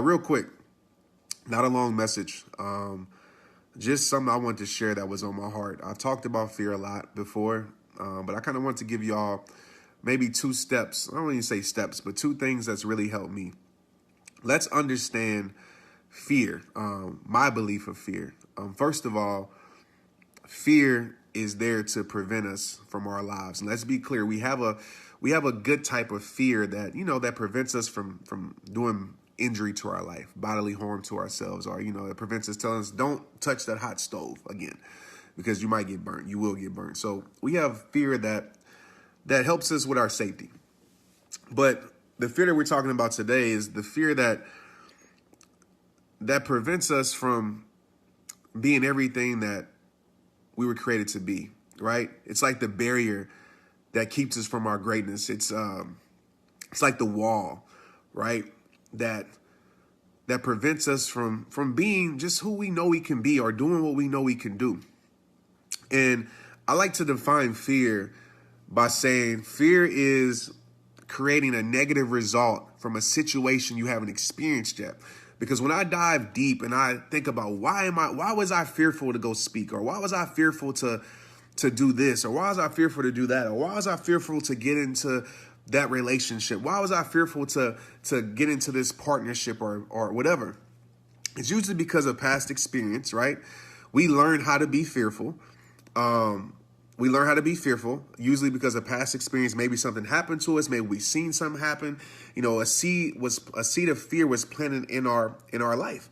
real quick, not a long message. Just something I wanted to share that was on my heart. I talked about fear a lot before, but I kind of want to give y'all maybe 2 steps. I don't even say steps, but 2 things that's really helped me. Let's understand fear, my belief of fear. First of all, fear is there to prevent us from our lives. And let's be clear, we have a good type of fear that, that prevents us from doing injury to our life, bodily harm to ourselves, or, it prevents us telling us, don't touch that hot stove again, because you might get burnt. You will get burnt. So we have fear that helps us with our safety. But the fear that we're talking about today is the fear that prevents us from being everything that we were created to be, right? It's like the barrier that keeps us from our greatness. It's like the wall, right? That prevents us from being just who we know we can be or doing what we know we can do. And I like to define fear by saying fear is creating a negative result from a situation you haven't experienced yet. Because when I dive deep and I think about why was I fearful to go speak, or why was I fearful to do this, or why was I fearful to do that, or why was I fearful to get into that relationship? Why was I fearful to get into this partnership or whatever? It's usually because of past experience, right? We learn how to be fearful. We learn how to be fearful, usually because of past experience. Maybe something happened to us. Maybe we've seen something happen. A seed of fear was planted in our life.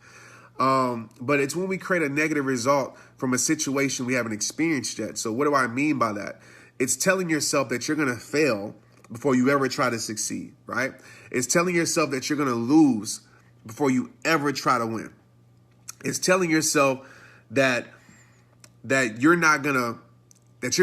But it's when we create a negative result from a situation we haven't experienced yet. So what do I mean by that? It's telling yourself that you're going to fail before you ever try to succeed, right? It's telling yourself that you're going to lose before you ever try to win. It's telling yourself that you're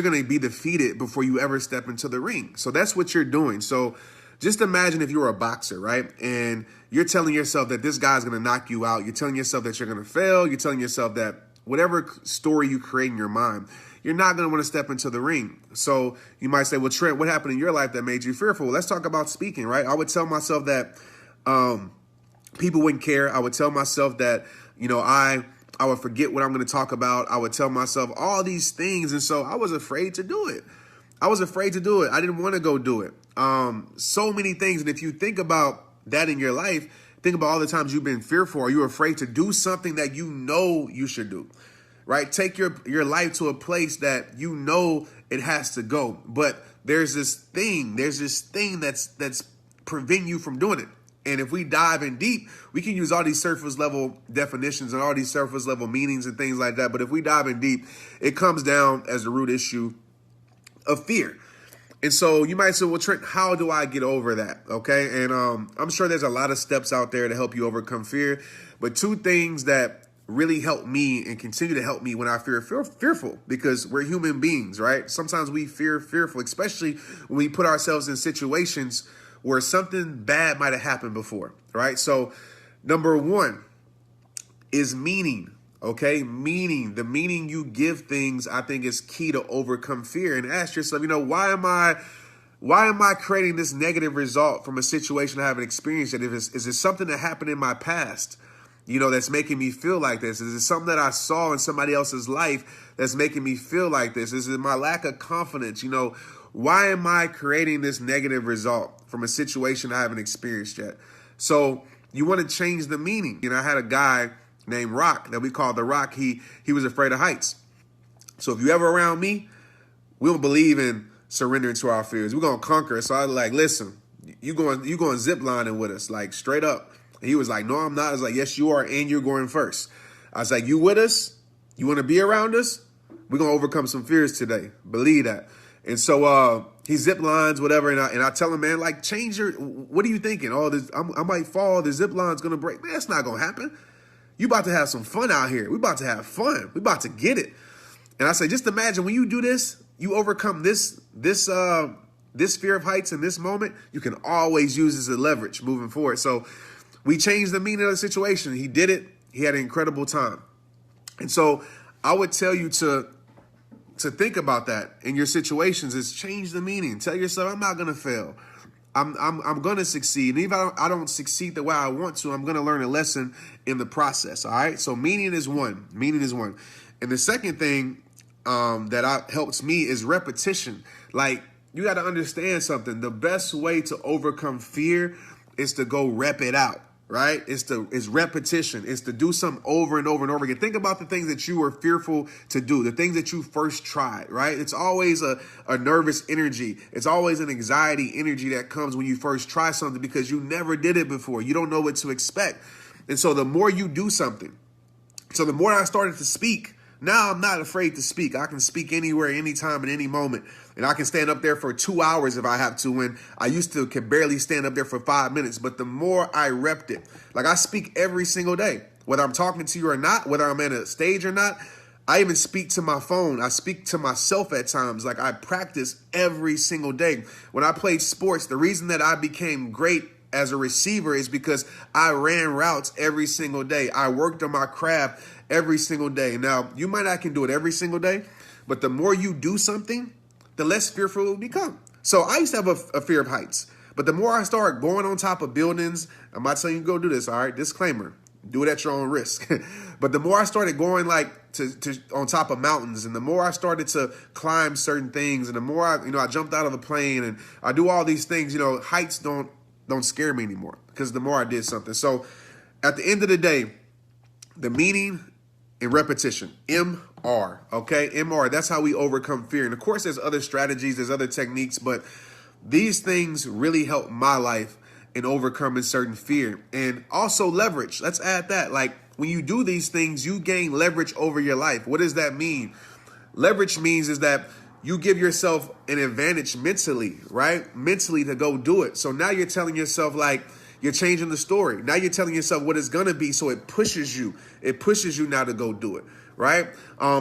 going to be defeated before you ever step into the ring. So that's what you're doing. So just imagine if you were a boxer, right? And you're telling yourself that this guy's going to knock you out. You're telling yourself that you're going to fail. You're telling yourself that whatever story you create in your mind, you're not going to want to step into the ring. So you might say, well, Trent, what happened in your life that made you fearful? Let's talk about speaking, right? I would tell myself that people wouldn't care. I would tell myself that, I would forget what I'm going to talk about. I would tell myself all these things. And so I was afraid to do it. I I didn't want to go do it. So many things. And if you think about that in your life, think about all the times you've been fearful or you're afraid to do something that you know you should do, right? Take your life to a place that you know it has to go. But there's this thing that's preventing you from doing it. And if we dive in deep, we can use all these surface level definitions and all these surface level meanings and things like that. But if we dive in deep, it comes down as the root issue of fear. And so you might say, well, Trent, how do I get over that? Okay. And I'm sure there's a lot of steps out there to help you overcome fear. But 2 things that really help me and continue to help me when I feel fearful, because we're human beings, right? Sometimes we fearful, especially when we put ourselves in situations where something bad might have happened before, right? So number 1 is meaning, okay? Meaning, the meaning you give things, I think is key to overcome fear. And ask yourself, why am I creating this negative result from a situation I haven't experienced? And is it something that happened in my past, that's making me feel like this? Is it something that I saw in somebody else's life that's making me feel like this? Is it my lack of confidence? Why am I creating this negative result from a situation I haven't experienced yet? So you want to change the meaning. I had a guy named Rock that we called the Rock. He was afraid of heights. So if you ever around me, we don't believe in surrendering to our fears. We're going to conquer. So I was like, listen, you going zip lining with us, like straight up. And he was like, no, I'm not. I was like, yes, you are. And you're going first. I was like, you with us? You want to be around us? We're going to overcome some fears today. Believe that. And so he zip lines, whatever. And I tell him, man, like, what are you thinking? I might fall. The zip line's going to break. Man, that's not going to happen. You about to have some fun out here. We about to have fun. We about to get it. And I say, just imagine when you do this, you overcome this fear of heights in this moment, you can always use this as leverage moving forward. So we changed the meaning of the situation. He did it. He had an incredible time. And so I would tell you to think about that in your situations, is change the meaning. Tell yourself, I'm not going to fail. I'm gonna succeed. And even if I don't succeed the way I want to, I'm gonna learn a lesson in the process. All right. So meaning is one. Meaning is one. And the second thing helps me is repetition. Like, you got to understand something. The best way to overcome fear is to go rep it out. Right? It's repetition. It's to do something over and over and over again. Think about the things that you were fearful to do, the things that you first tried, right? It's always a nervous energy. It's always an anxiety energy that comes when you first try something because you never did it before. You don't know what to expect. And so the more you do something, so the more I started to speak, now I'm not afraid to speak. I can speak anywhere, anytime, at any moment. And I can stand up there for 2 hours if I have to, when I used to could barely stand up there for 5 minutes. But the more I repped it, like I speak every single day, whether I'm talking to you or not, whether I'm at a stage or not. I even speak to my phone. I speak to myself at times. Like, I practice every single day. When I played sports, the reason that I became great as a receiver is because I ran routes every single day. I worked on my craft every single day. Now, you might not can do it every single day, but the more you do something, the less fearful it will become. So I used to have a fear of heights, but the more I start going on top of buildings, I'm not telling you to go do this, all right? Disclaimer, do it at your own risk. But the more I started going like to on top of mountains, and the more I started to climb certain things, and the more I jumped out of a plane, and I do all these things, heights don't scare me anymore because the more I did something. So at the end of the day, the meaning and repetition, MR, okay? MR, that's how we overcome fear. And of course, there's other strategies, there's other techniques, but these things really help my life in overcoming certain fear. And also leverage. Let's add that. Like, when you do these things, you gain leverage over your life. What does that mean? Leverage means is that you give yourself an advantage mentally, right? Mentally to go do it. So now you're telling yourself, like, you're changing the story. Now you're telling yourself what it's going to be. So it pushes you. It pushes you now to go do it, right?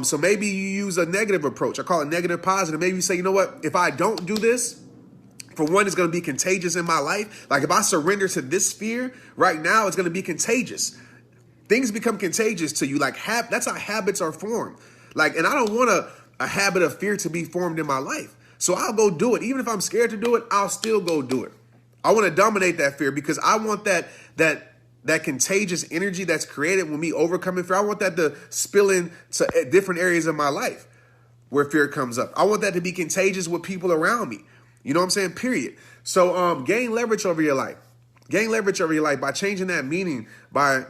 So maybe you use a negative approach. I call it negative positive. Maybe you say, you know what? If I don't do this, for one, it's going to be contagious in my life. Like, if I surrender to this fear right now, it's going to be contagious. Things become contagious to you. Like, that's how habits are formed. Like, and I don't want a habit of fear to be formed in my life. So I'll go do it. Even if I'm scared to do it, I'll still go do it. I want to dominate that fear because I want that contagious energy that's created when me overcoming fear. I want that to spill into different areas of my life where fear comes up. I want that to be contagious with people around me. You know what I'm saying? Period. So gain leverage over your life. Gain leverage over your life by changing that meaning, by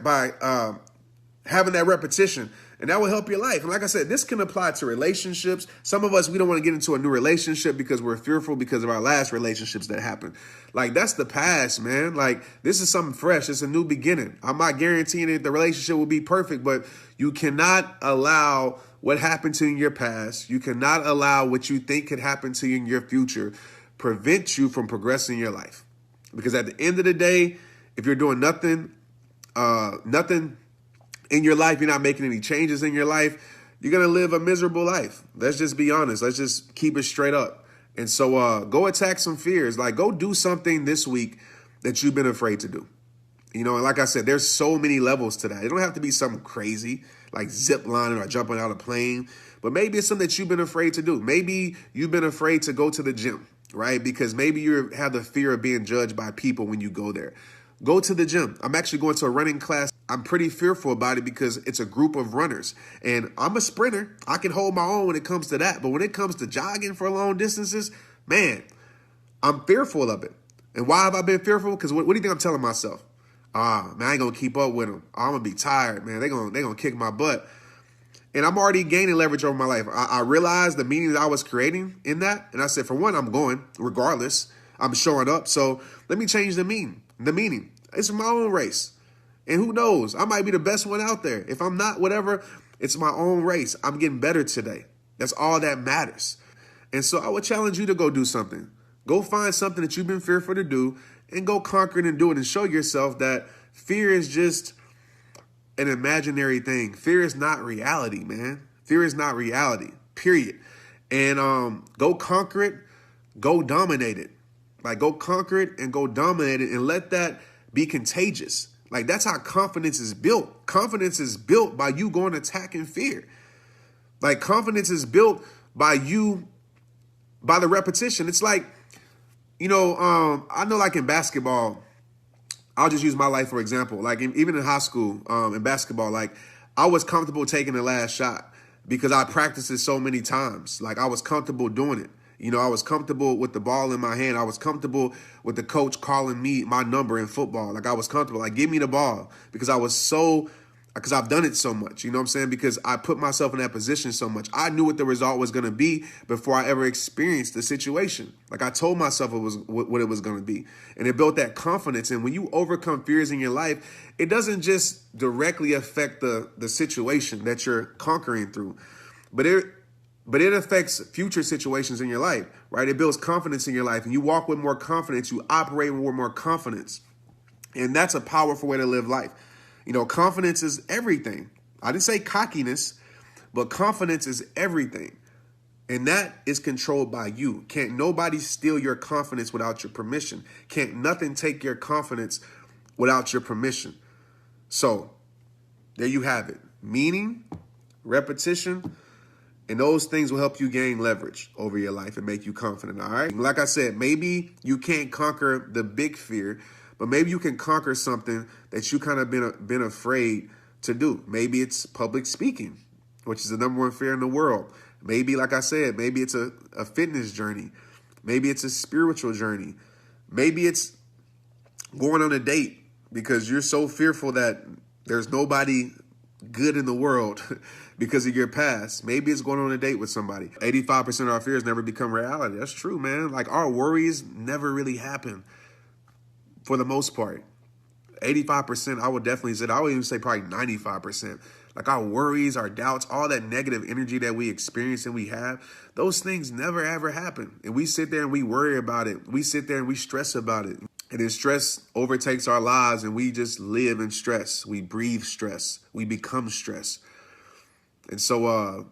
having that repetition. And that will help your life. And like I said, this can apply to relationships. Some of us, we don't want to get into a new relationship because we're fearful because of our last relationships that happened. Like, that's the past, man. Like, this is something fresh. It's a new beginning. I'm not guaranteeing that the relationship will be perfect, but you cannot allow what happened to you in your past. You cannot allow what you think could happen to you in your future prevent you from progressing your life. Because at the end of the day, if you're doing nothing in your life, you're not making any changes in your life, you're going to live a miserable life. Let's just be honest. Let's just keep it straight up. And so go attack some fears. Like, go do something this week that you've been afraid to do. And like I said, there's so many levels to that. It don't have to be something crazy like zip lining or jumping out of a plane, but maybe it's something that you've been afraid to do. Maybe you've been afraid to go to the gym, right? Because maybe you have the fear of being judged by people when you go there. Go to the gym. I'm actually going to a running class. I'm pretty fearful about it because it's a group of runners. And I'm a sprinter. I can hold my own when it comes to that. But when it comes to jogging for long distances, man, I'm fearful of it. And why have I been fearful? Because what do you think I'm telling myself? Man, I ain't going to keep up with them. I'm going to be tired, man. They're gonna kick my butt. And I'm already gaining leverage over my life. I realized the meaning that I was creating in that. And I said, for one, I'm going regardless. I'm showing up. So let me change the meaning. It's my own race. And who knows? I might be the best one out there. If I'm not, whatever, it's my own race. I'm getting better today. That's all that matters. And so I would challenge you to go do something. Go find something that you've been fearful to do and go conquer it and do it and show yourself that fear is just an imaginary thing. Fear is not reality, man. Fear is not reality, period. And go conquer it, go dominate it. Like, go conquer it and go dominate it and let that be contagious. Like, that's how confidence is built. Confidence is built by you going attacking fear. Like, confidence is built by the repetition. It's like, I know like in basketball, I'll just use my life for example. Like even in high school, in basketball, like I was comfortable taking the last shot because I practiced it so many times. Like I was comfortable doing it. I was comfortable with the ball in my hand. I was comfortable with the coach calling me my number in football. Like I was comfortable. Like give me the ball because I've done it so much, you know what I'm saying? Because I put myself in that position so much. I knew what the result was going to be before I ever experienced the situation. Like I told myself it was what it was going to be. And it built that confidence. And when you overcome fears in your life, it doesn't just directly affect the situation that you're conquering through, but it affects future situations in your life, right? It builds confidence in your life and you walk with more confidence. You operate with more confidence. And that's a powerful way to live life. Confidence is everything. I didn't say cockiness, but confidence is everything. And that is controlled by you. Can't nobody steal your confidence without your permission. Can't nothing take your confidence without your permission. So there you have it. Meaning, repetition, and those things will help you gain leverage over your life and make you confident, all right? Like I said, maybe you can't conquer the big fear, but maybe you can conquer something that you kind of been afraid to do. Maybe it's public speaking, which is the number one fear in the world. Maybe, like I said, maybe it's a fitness journey. Maybe it's a spiritual journey. Maybe it's going on a date because you're so fearful that there's nobody good in the world because of your past. Maybe it's going on a date with somebody. 85% of our fears never become reality. That's true, man. Like our worries never really happen for the most part. 85%, I would definitely say, I would even say probably 95%. Like our worries, our doubts, all that negative energy that we experience and we have, those things never ever happen. And we sit there and we worry about it. We sit there and we stress about it. And then stress overtakes our lives and we just live in stress. We breathe stress. We become stress. And so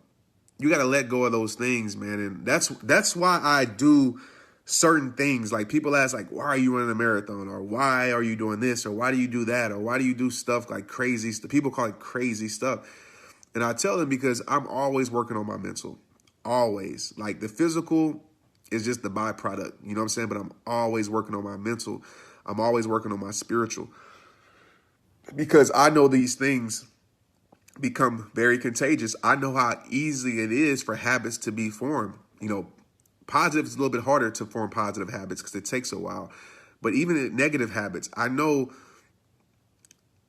you got to let go of those things, man. And that's why I do certain things. Like people ask, like, why are you running a marathon? Or why are you doing this? Or why do you do that? Or why do you do stuff like crazy stuff? People call it crazy stuff. And I tell them because I'm always working on my mental. Always. Like the physical is just the byproduct. You know what I'm saying? But I'm always working on my mental. I'm always working on my spiritual. Because I know these things become very contagious. I know how easy it is for habits to be formed. Positive is a little bit harder to form positive habits because it takes a while. But even in negative habits, I know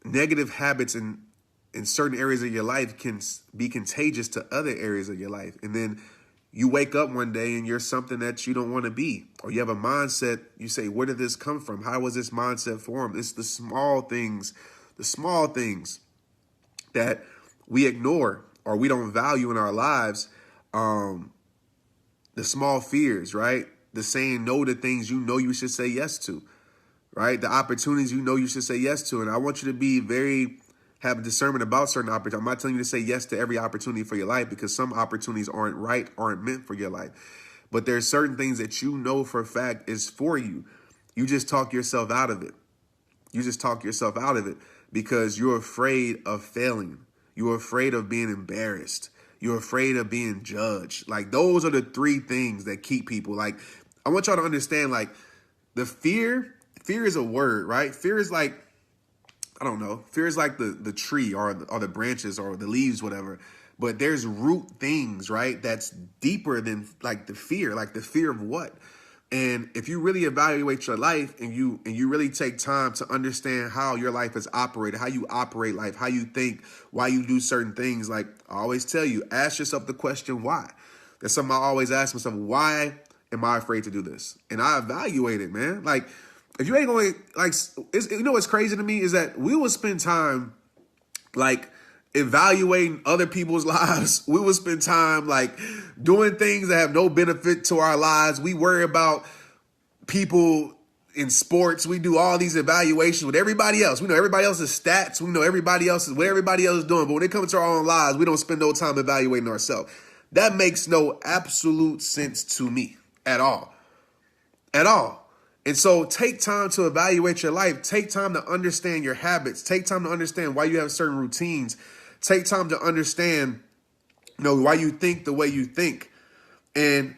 negative habits in certain areas of your life can be contagious to other areas of your life. And then you wake up one day and you're something that you don't want to be. Or you have a mindset, you say, where did this come from? How was this mindset formed? It's the small things that we ignore or we don't value in our lives. The small fears, right? The saying no to things you should say yes to, right? The opportunities you should say yes to. And I want you to have discernment about certain opportunities. I'm not telling you to say yes to every opportunity for your life because some opportunities aren't meant for your life. But there's certain things that you know for a fact is for you. You just talk yourself out of it. Because you're afraid of failing. You're afraid of being embarrassed. You're afraid of being judged. Like those are the three things that keep people. Like I want y'all to understand, like the fear is a word, right? Fear is like, I don't know. Fear is like the tree or the branches or the leaves, whatever. But there's root things, right? That's deeper than like the fear of what? And if you really evaluate your life and you really take time to understand how your life is operated, how you operate life, how you think, why you do certain things, like I always tell you, ask yourself the question, why? That's something I always ask myself, why am I afraid to do this? And I evaluate it, man. Like, if you ain't going, like, what's crazy to me is that we will spend time, like, evaluating other people's lives. We will spend time like doing things that have no benefit to our lives. We worry about people in sports. We do all these evaluations with everybody else. We know everybody else's stats. We know what everybody else is doing. But when it comes to our own lives, we don't spend no time evaluating ourselves. That makes no absolute sense to me at all. At all. And so take time to evaluate your life. Take time to understand your habits. Take time to understand why you have certain routines. Take time to understand, why you think the way you think. And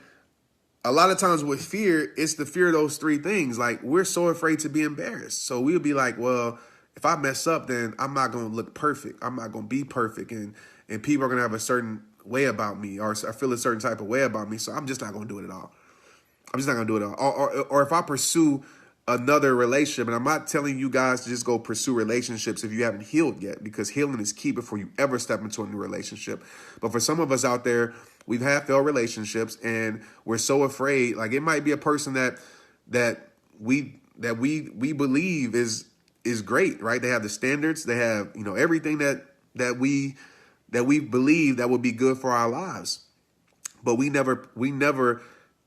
a lot of times with fear, it's the fear of those three things. Like, we're so afraid to be embarrassed. So we'll be like, well, if I mess up, then I'm not going to look perfect. I'm not going to be perfect. And people are going to have a certain way about me, or I feel a certain type of way about me. So I'm just not going to do it at all. I'm just not going to do it at all. Or if I pursue another relationship, and I'm not telling you guys to just go pursue relationships if you haven't healed yet, because healing is key before you ever step into a new relationship. But for some of us out there, we've had failed relationships and we're so afraid. Like, it might be a person that we believe is great, right? They have the standards, they have, everything that we believe that would be good for our lives. But we never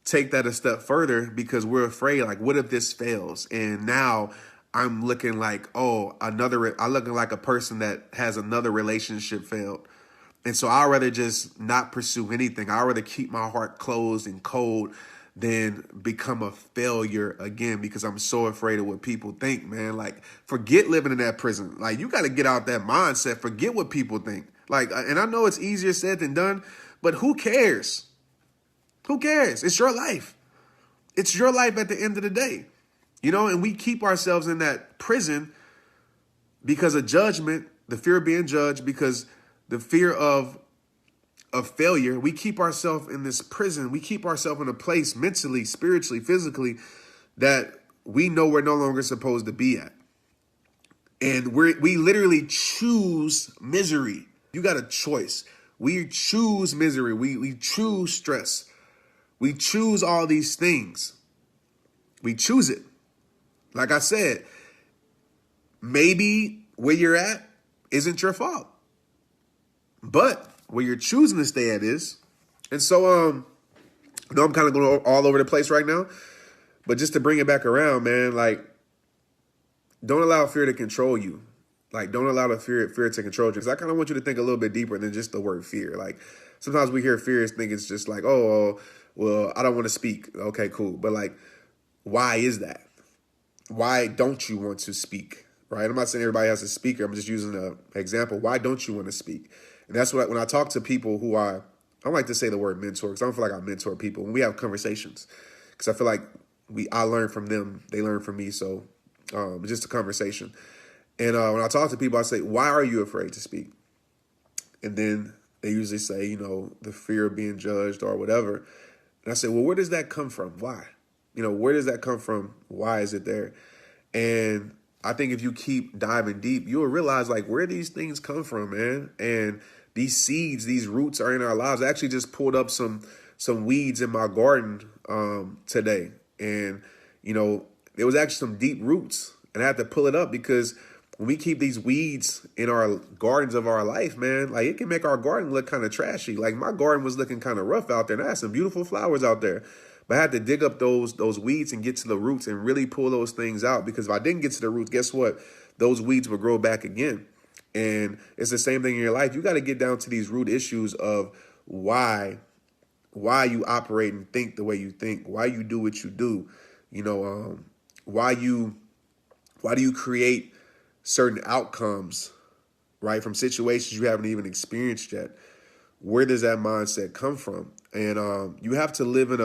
take that a step further because we're afraid, like, what if this fails? And now I'm looking like, I'm looking like a person that has another relationship failed. And so I'd rather just not pursue anything. I'd rather keep my heart closed and cold than become a failure again, because I'm so afraid of what people think, man. Like, forget living in that prison. Like, you got to get out that mindset. Forget what people think. Like, and I know it's easier said than done, but who cares? Who cares? It's your life. It's your life at the end of the day. And we keep ourselves in that prison because of judgment, the fear of being judged, because the fear of failure. We keep ourselves in this prison. We keep ourselves in a place mentally, spiritually, physically that we know we're no longer supposed to be at. And we literally choose misery. You got a choice. We choose misery. We choose stress. We choose all these things. We choose it. Like I said, maybe where you're at isn't your fault, but where you're choosing to stay at is. And so, I know I'm kind of going all over the place right now, but just to bring it back around, man, like, don't allow fear to control you. Like, don't allow the fear to control you. Because I kind of want you to think a little bit deeper than just the word fear. Like, sometimes we hear fear and think it's just like, well, I don't want to speak. Okay, cool. But, like, why is that? Why don't you want to speak? Right? I'm not saying everybody has a speaker. I'm just using an example. Why don't you want to speak? And that's what, when I talk to people who I don't like to say the word mentor, because I don't feel like I mentor people. When we have conversations, because I feel like I learn from them, they learn from me. So it's just a conversation. And when I talk to people, I say, why are you afraid to speak? And then they usually say, the fear of being judged or whatever. And I say, well, where does that come from? Why? Where does that come from? Why is it there? And I think if you keep diving deep, you'll realize, like, where these things come from, man. And these seeds, these roots are in our lives. I actually just pulled up some weeds in my garden today. And, there was actually some deep roots. And I had to pull it up because when we keep these weeds in our gardens of our life, man, like, it can make our garden look kind of trashy. Like, my garden was looking kind of rough out there, and I had some beautiful flowers out there. But I had to dig up those weeds and get to the roots and really pull those things out, because if I didn't get to the roots, guess what? Those weeds would grow back again. And it's the same thing in your life. You got to get down to these root issues of why you operate and think the way you think, why you do what you do, why do you create certain outcomes, right, from situations you haven't even experienced yet. Where does that mindset come from? And you have to live in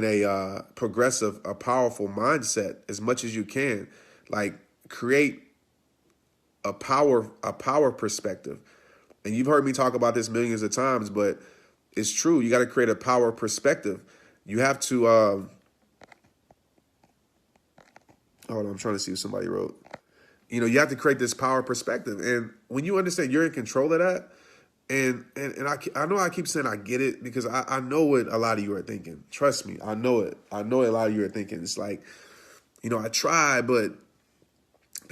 a progressive, a powerful mindset as much as you can. Like, create a power perspective. And you've heard me talk about this millions of times, but it's true. You got to create a power perspective. You have to, hold on, I'm trying to see what somebody wrote. You have to create this power perspective. And when you understand you're in control of that, and I know I keep saying I get it, because I know what a lot of you are thinking. Trust me, I know it. I know a lot of you are thinking. It's like, I try, but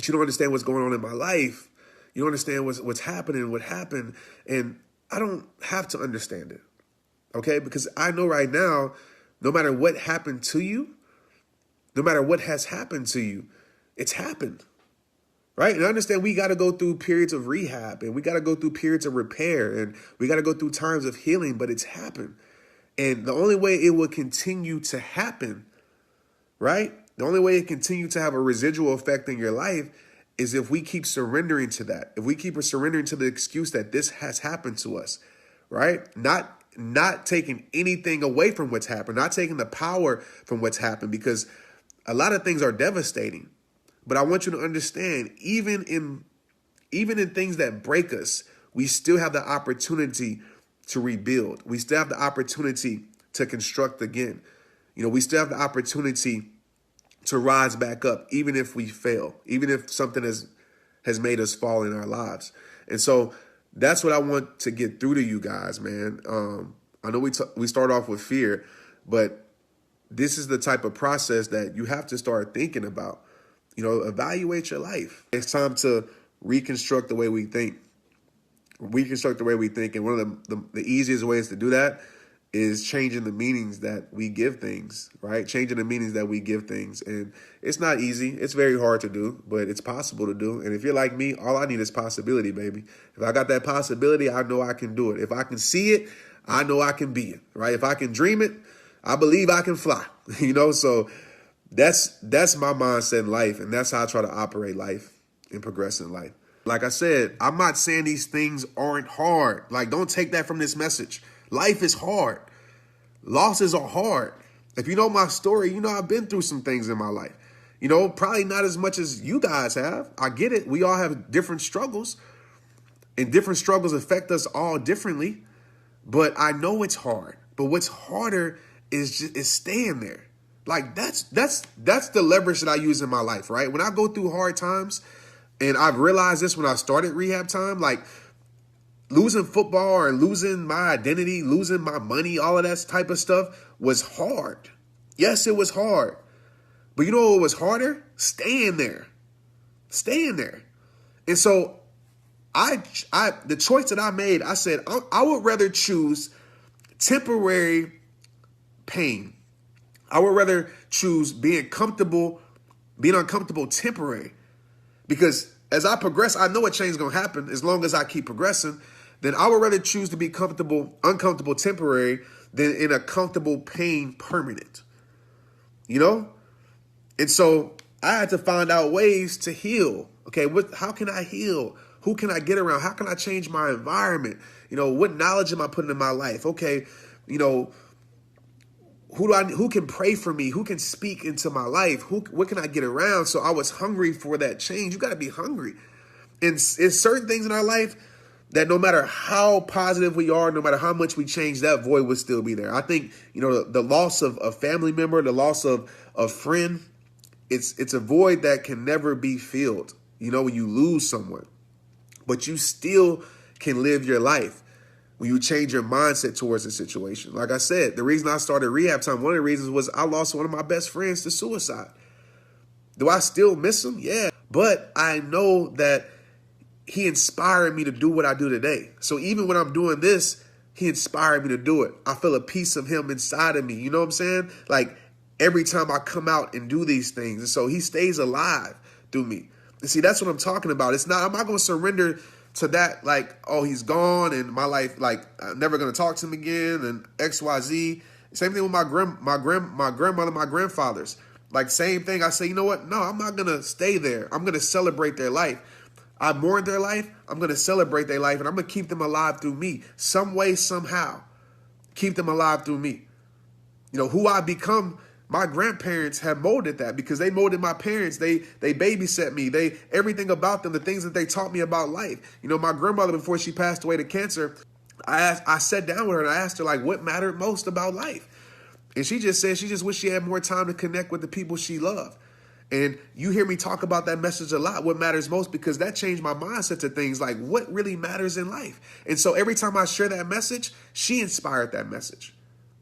you don't understand what's going on in my life. You don't understand what's happening, what happened. And I don't have to understand it, okay? Because I know right now, no matter what happened to you, no matter what has happened to you, it's happened. Right? And I understand we got to go through periods of rehab, and we got to go through periods of repair, and we got to go through times of healing, but it's happened. And the only way it will continue to happen, right? The only way it continue to have a residual effect in your life is if we keep surrendering to that. If we keep surrendering to the excuse that this has happened to us, right? Not not taking anything away from what's happened, not taking the power from what's happened, because a lot of things are devastating. But I want you to understand, even in things that break us, we still have the opportunity to rebuild. We still have the opportunity to construct again. We still have the opportunity to rise back up, even if we fail, even if something has made us fall in our lives. And so that's what I want to get through to you guys, man. I know we start off with fear, but this is the type of process that you have to start thinking about. Evaluate your life. It's time to reconstruct the way we think. And one of the easiest ways to do that is changing the meanings that we give things, right? Changing the meanings that we give things. And it's not easy. It's very hard to do, but it's possible to do. And if you're like me, all I need is possibility, baby. If I got that possibility, I know I can do it. If I can see it, I know I can be it, right? If I can dream it, I believe I can fly, So that's my mindset in life. And that's how I try to operate life and progress in life. Like I said, I'm not saying these things aren't hard. Like, don't take that from this message. Life is hard. Losses are hard. If you know my story, I've been through some things in my life. Probably not as much as you guys have. I get it. We all have different struggles, and different struggles affect us all differently. But I know it's hard. But what's harder is staying there. Like, that's the leverage that I use in my life, right? When I go through hard times, and I've realized this when I started RehabTime, like, losing football or losing my identity, losing my money, all of that type of stuff was hard. Yes, it was hard. But you know what was harder? Staying there. And so the choice that I made, I said, I would rather choose temporary pain. I would rather choose being uncomfortable temporary. Because as I progress, I know a change is going to happen as long as I keep progressing. Then I would rather choose to be uncomfortable temporary than in a comfortable pain permanent. And so I had to find out ways to heal. Okay, how can I heal? Who can I get around? How can I change my environment? What knowledge am I putting in my life? Okay, who can pray for me? Who can speak into my life? What can I get around? So I was hungry for that change. You got to be hungry. And it's certain things in our life that no matter how positive we are, no matter how much we change, that void would still be there. I think, the loss of a family member, the loss of a friend, it's a void that can never be filled, when you lose someone. But you still can live your life when you change your mindset towards the situation. Like I said, the reason I started RehabTime, one of the reasons was I lost one of my best friends to suicide. Do I still miss him? Yeah. But I know that he inspired me to do what I do today. So even when I'm doing this, he inspired me to do it. I feel a piece of him inside of me. You know what I'm saying? Like, every time I come out and do these things. And so he stays alive through me. And see, that's what I'm talking about. I'm not going to surrender to that, like, oh, he's gone and my life, like, I'm never going to talk to him again and XYZ. Same thing with my grandmother, my grandfathers. Like, same thing. I say, you know what? No, I'm not going to stay there. I'm going to celebrate their life. I mourn their life. I'm going to celebrate their life, and I'm going to keep them alive through me. Some way, somehow. Keep them alive through me. Who I become, my grandparents have molded that because they molded my parents. They babysat me. Everything about them, the things that they taught me about life. My grandmother, before she passed away to cancer, I sat down with her and I asked her, like, what mattered most about life? And she just said she just wished she had more time to connect with the people she loved. And you hear me talk about that message a lot, what matters most, because that changed my mindset to things like what really matters in life. And so every time I share that message, she inspired that message.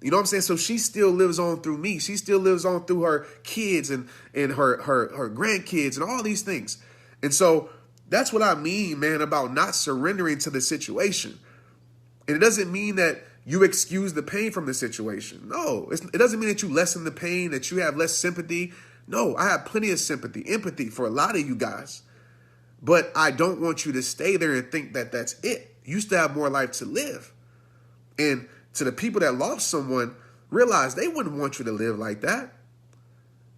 You know what I'm saying? So she still lives on through me. She still lives on through her kids and her grandkids and all these things. And so that's what I mean, man, about not surrendering to the situation. And it doesn't mean that you excuse the pain from the situation. No, it doesn't mean that you lessen the pain, that you have less sympathy. No, I have plenty of sympathy, empathy for a lot of you guys. But I don't want you to stay there and think that that's it. You still have more life to live. And to the people that lost someone, realize they wouldn't want you to live like that.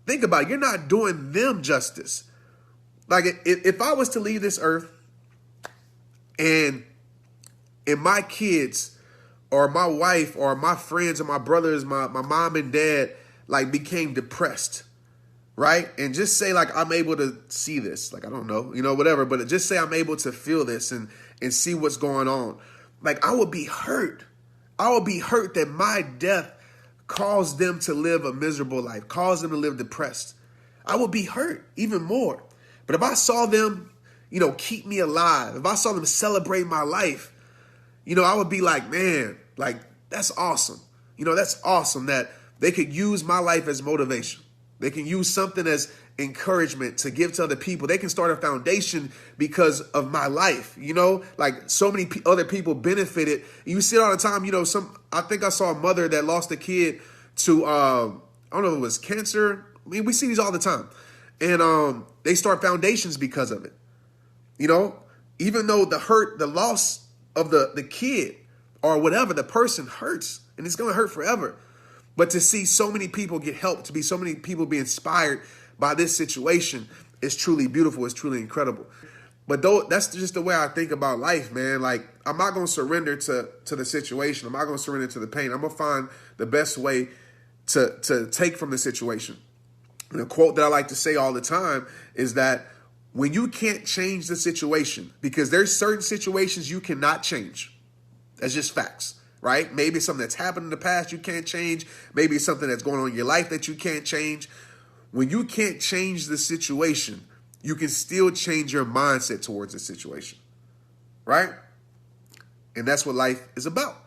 Think about it. You're not doing them justice. Like, if I was to leave this earth and my kids or my wife or my friends or my brothers, my mom and dad, like became depressed, right? And just say like, I'm able to see this, like, I don't know, whatever, but just say I'm able to feel this and see what's going on. Like, I would be hurt. I would be hurt that my death caused them to live a miserable life, caused them to live depressed. I would be hurt even more. But if I saw them, keep me alive, if I saw them celebrate my life, I would be like, man, like, that's awesome. That's awesome that they could use my life as motivation. They can use something as encouragement to give to other people. They can start a foundation because of my life, like so many other people benefited. You see it all the time. I think I saw a mother that lost a kid to, I don't know if it was cancer. I mean, we see these all the time. And they start foundations because of it. Even though the loss of the kid or whatever, the person hurts and it's going to hurt forever. But to see so many people get help, to be so many people be inspired by this situation is truly beautiful. It's truly incredible. But that's just the way I think about life, man. Like, I'm not going to surrender to the situation. I'm not going to surrender to the pain. I'm going to find the best way to take from the situation. And a quote that I like to say all the time is that when you can't change the situation, because there's certain situations you cannot change. That's just facts. Right? Maybe it's something that's happened in the past you can't change. Maybe it's something that's going on in your life that you can't change. When you can't change the situation, you can still change your mindset towards the situation. Right? And that's what life is about.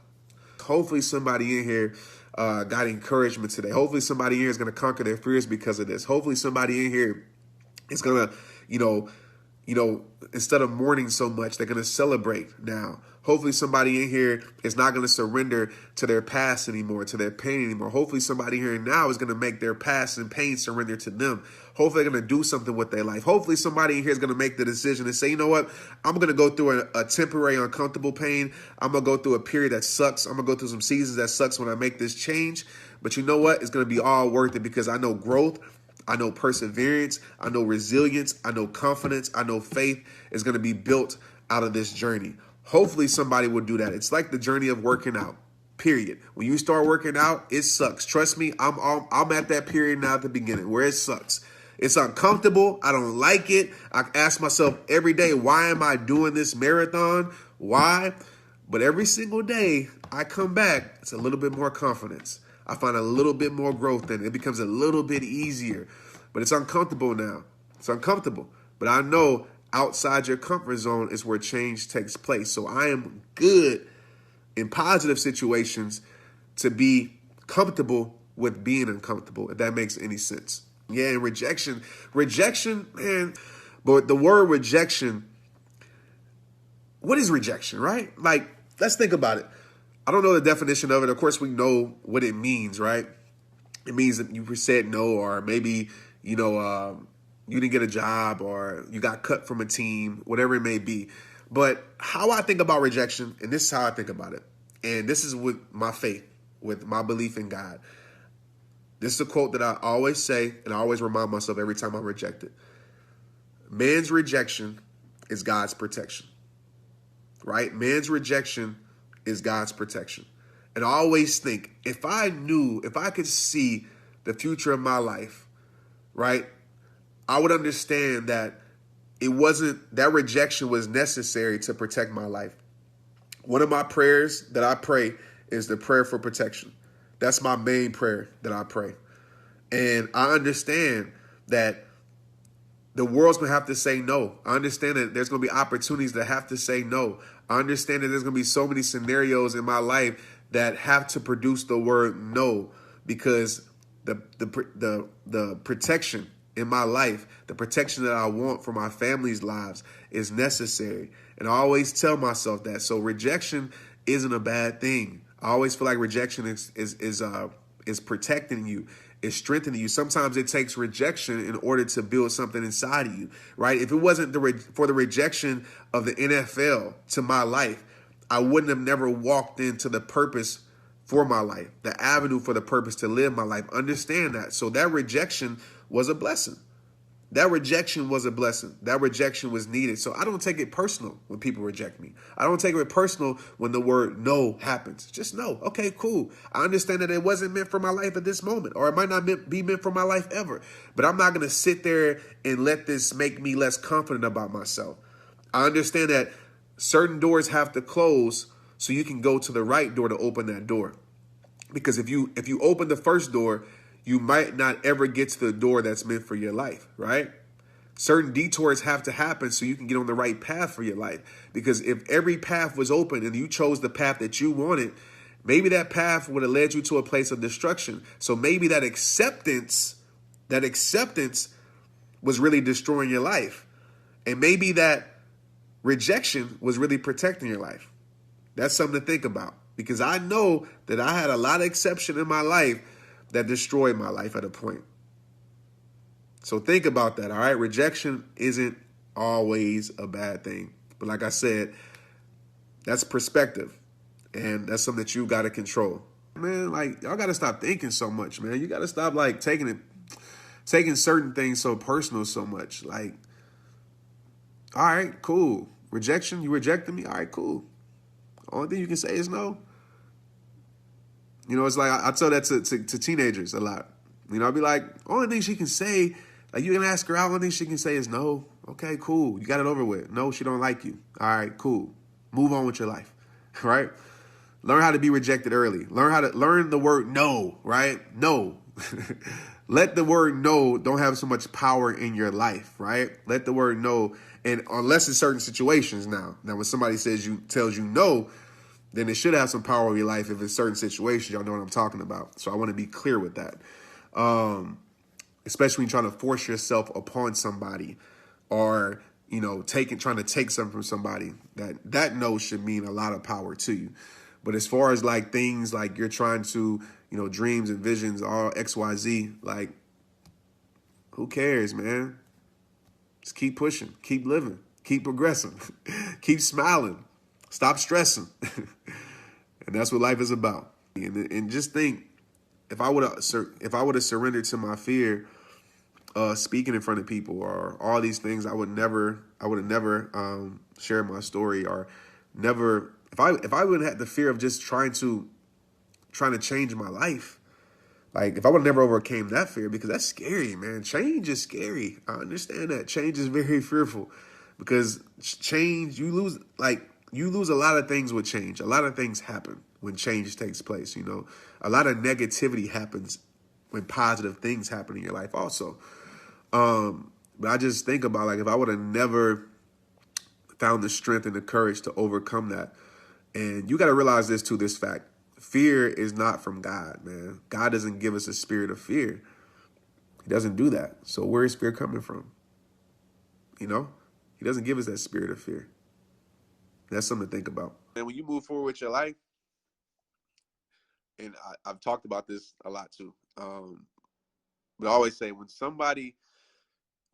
Hopefully somebody in here got encouragement today. Hopefully somebody in here is going to conquer their fears because of this. Hopefully somebody in here is going to, instead of mourning so much, they're going to celebrate now. Hopefully somebody in here is not going to surrender to their past anymore, to their pain anymore. Hopefully somebody here now is going to make their past and pain surrender to them. Hopefully they're going to do something with their life. Hopefully somebody in here is going to make the decision and say, you know what, I'm going to go through a temporary uncomfortable pain. I'm going to go through a period that sucks. I'm going to go through some seasons that sucks when I make this change. But you know what? It's going to be all worth it because I know growth. I know perseverance. I know resilience. I know confidence. I know faith is going to be built out of this journey. Hopefully somebody will do that. It's like the journey of working out, period. When you start working out, it sucks. Trust me, I'm at that period now at the beginning where it sucks. It's uncomfortable. I don't like it. I ask myself every day, why am I doing this marathon? Why? But every single day I come back, it's a little bit more confidence. I find a little bit more growth in it. It becomes a little bit easier. But it's uncomfortable now. It's uncomfortable. But I know outside your comfort zone is where change takes place. So I am good in positive situations to be comfortable with being uncomfortable, if that makes any sense. Yeah, and rejection, man. But the word rejection, what is rejection, right? Like, let's think about it. I don't know the definition of it. Of course, we know what it means, right? It means that you said no, or maybe, you didn't get a job, or you got cut from a team, whatever it may be. But how I think about rejection, and this is how I think about it, and this is with my faith, with my belief in God. This is a quote that I always say, and I always remind myself every time I'm rejected. Man's rejection is God's protection, right? Man's rejection is God's protection. And I always think, if I could see the future of my life, right, I would understand that that rejection was necessary to protect my life. One of my prayers that I pray is the prayer for protection. That's my main prayer that I pray. And I understand that the world's going to have to say no. I understand that there's going to be opportunities that have to say no. I understand that there's going to be so many scenarios in my life that have to produce the word no, because the protection in my life, the protection that I want for my family's lives is necessary. And I always tell myself that. So rejection isn't a bad thing. I always feel like rejection is protecting you, is strengthening you. Sometimes it takes rejection in order to build something inside of you, right? If it wasn't for the rejection of the NFL to my life, I wouldn't have never walked into the purpose for my life, the avenue for the purpose to live my life. Understand that. So that rejection was a blessing. that rejection was a blessing. That rejection was needed. So I don't take it personal when people reject me. I don't take it personal when the word no happens. Just no. Okay, cool. I understand that it wasn't meant for my life at this moment, or it might not be meant for my life ever. But I'm not going to sit there and let this make me less confident about myself. I understand that certain doors have to close so you can go to the right door to open that door. Because if you open the first door, you might not ever get to the door that's meant for your life, right? Certain detours have to happen so you can get on the right path for your life. Because if every path was open and you chose the path that you wanted, maybe that path would have led you to a place of destruction. So maybe that acceptance was really destroying your life. And maybe that rejection was really protecting your life. That's something to think about. Because I know that I had a lot of exception in my life that destroyed my life at a point. So think about that, all right? Rejection isn't always a bad thing. But like I said, that's perspective. And that's something that you got to control. Man, like, y'all got to stop thinking so much, man. You got to stop, like, taking certain things so personal so much. Like, all right, cool. Rejection, you rejected me? All right, cool. Only thing you can say is no. You know, it's like I tell that to teenagers a lot. You know, I'll be like, only thing she can say, like you can ask her out, only thing she can say is no. Okay, cool. You got it over with. No, she don't like you. All right, cool. Move on with your life, right? Learn how to be rejected early. Learn the word no, right? No. Let the word no don't have so much power in your life, right? Let the word no, and unless in certain situations now. Now, when somebody tells you no, then it should have some power in your life if it's certain situations. Y'all know what I'm talking about. So I want to be clear with that. Especially when you're trying to force yourself upon somebody or, you know, trying to take something from somebody. That no should mean a lot of power to you. But as far as like things like you're trying to, you know, dreams and visions, all XYZ, like, who cares, man? Just keep pushing, keep living, keep progressing, keep smiling. Stop stressing. And that's what life is about. And just think, if I would have surrendered to my fear, speaking in front of people or all these things, I would have never shared my story or never. If I wouldn't have had the fear of just trying to change my life, like if I would have never overcame that fear, because that's scary, man. Change is scary. I understand that. Change is very fearful because change, you lose a lot of things with change. A lot of things happen when change takes place, you know. A lot of negativity happens when positive things happen in your life also. But I just think about, like, if I would have never found the strength and the courage to overcome that. And you got to realize this fact. Fear is not from God, man. God doesn't give us a spirit of fear. He doesn't do that. So where is fear coming from? You know, he doesn't give us that spirit of fear. That's something to think about. And when you move forward with your life, and I've talked about this a lot too, but I always say when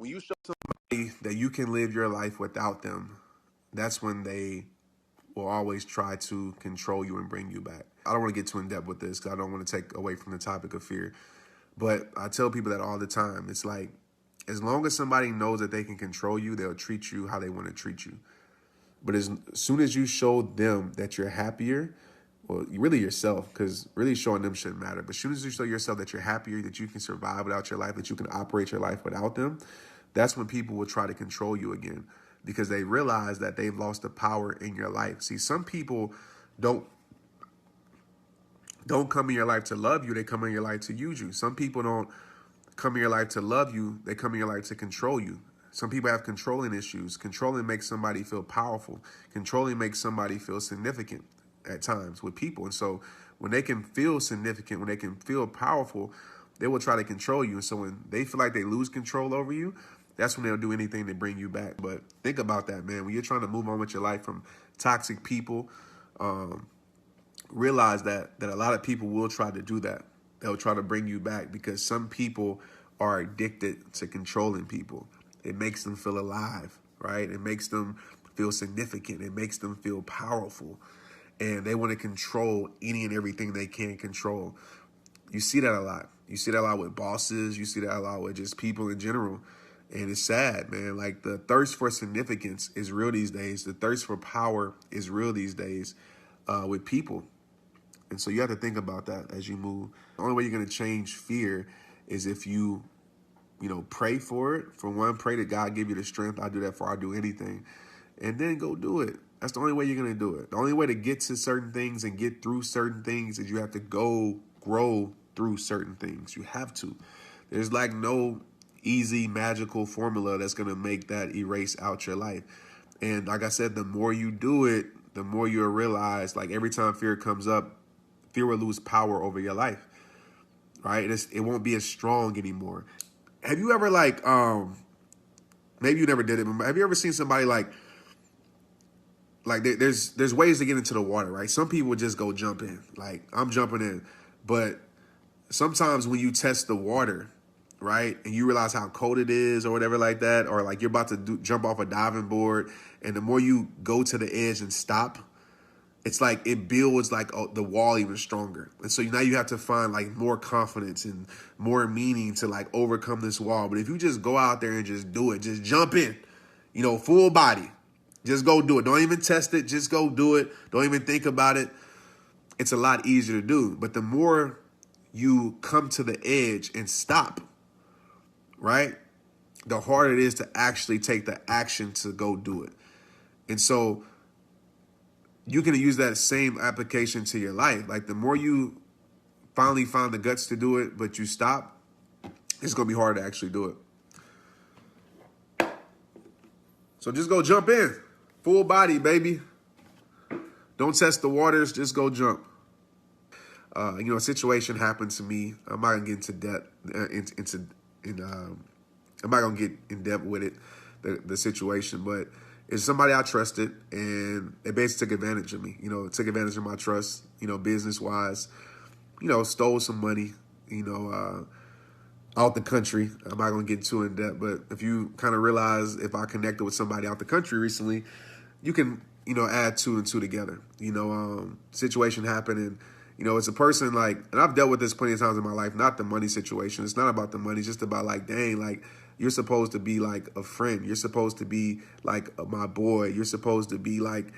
you show somebody that you can live your life without them, that's when they will always try to control you and bring you back. I don't want to get too in depth with this because I don't want to take away from the topic of fear. But I tell people that all the time. It's like, as long as somebody knows that they can control you, they'll treat you how they want to treat you. But as soon as you show them that you're happier, well, really yourself, because really showing them shouldn't matter. But as soon as you show yourself that you're happier, that you can survive without your life, that you can operate your life without them, that's when people will try to control you again, because they realize that they've lost the power in your life. See, some people don't come in your life to love you. They come in your life to use you. Some people don't come in your life to love you. They come in your life to control you. Some people have controlling issues. Controlling makes somebody feel powerful. Controlling makes somebody feel significant at times with people. And so when they can feel significant, when they can feel powerful, they will try to control you. And so when they feel like they lose control over you, that's when they'll do anything to bring you back. But think about that, man. When you're trying to move on with your life from toxic people, realize that a lot of people will try to do that. They'll try to bring you back because some people are addicted to controlling people. It makes them feel alive, right? It makes them feel significant. It makes them feel powerful. And they want to control any and everything they can control. You see that a lot. You see that a lot with bosses. You see that a lot with just people in general. And it's sad, man. Like, the thirst for significance is real these days. The thirst for power is real these days with people. And so you have to think about that as you move. The only way you're going to change fear is if you pray for it. For one, pray that God give you the strength. I do that before I do anything. And then go do it. That's the only way you're going to do it. The only way to get to certain things and get through certain things is you have to go grow through certain things. You have to. There's like no easy magical formula that's going to make that erase out your life. And like I said, the more you do it, the more you'll realize, like, every time fear comes up, fear will lose power over your life, right? It won't be as strong anymore. Have you ever, like, maybe you never did it, but have you ever seen somebody like there's ways to get into the water, right? Some people just go jump in. Like, I'm jumping in. But sometimes when you test the water, right, and you realize how cold it is or whatever like that, or like you're about to jump off a diving board, and the more you go to the edge and stop, it's like it builds like the wall even stronger. And so now you have to find like more confidence and more meaning to like overcome this wall. But if you just go out there and just do it, just jump in, full body, just go do it. Don't even test it. Just go do it. Don't even think about it. It's a lot easier to do. But the more you come to the edge and stop, right, the harder it is to actually take the action to go do it. And so you can use that same application to your life. Like, the more you finally find the guts to do it, but you stop, it's going to be hard to actually do it. So just go jump in. Full body, baby. Don't test the waters. Just go jump. A situation happened to me. I'm not going to get into depth. I'm not going to get in depth with it, the situation, but it's somebody I trusted, and they basically took advantage of me. Took advantage of my trust, business-wise, stole some money, out the country. I'm not going to get too in depth, but if you kind of realize, if I connected with somebody out the country recently, you can, add two and two together. Situation happened, and, it's a person like, and I've dealt with this plenty of times in my life, not the money situation. It's not about the money. It's just about like, dang, like, you're supposed to be like a friend. You're supposed to be like my boy. You're supposed to be like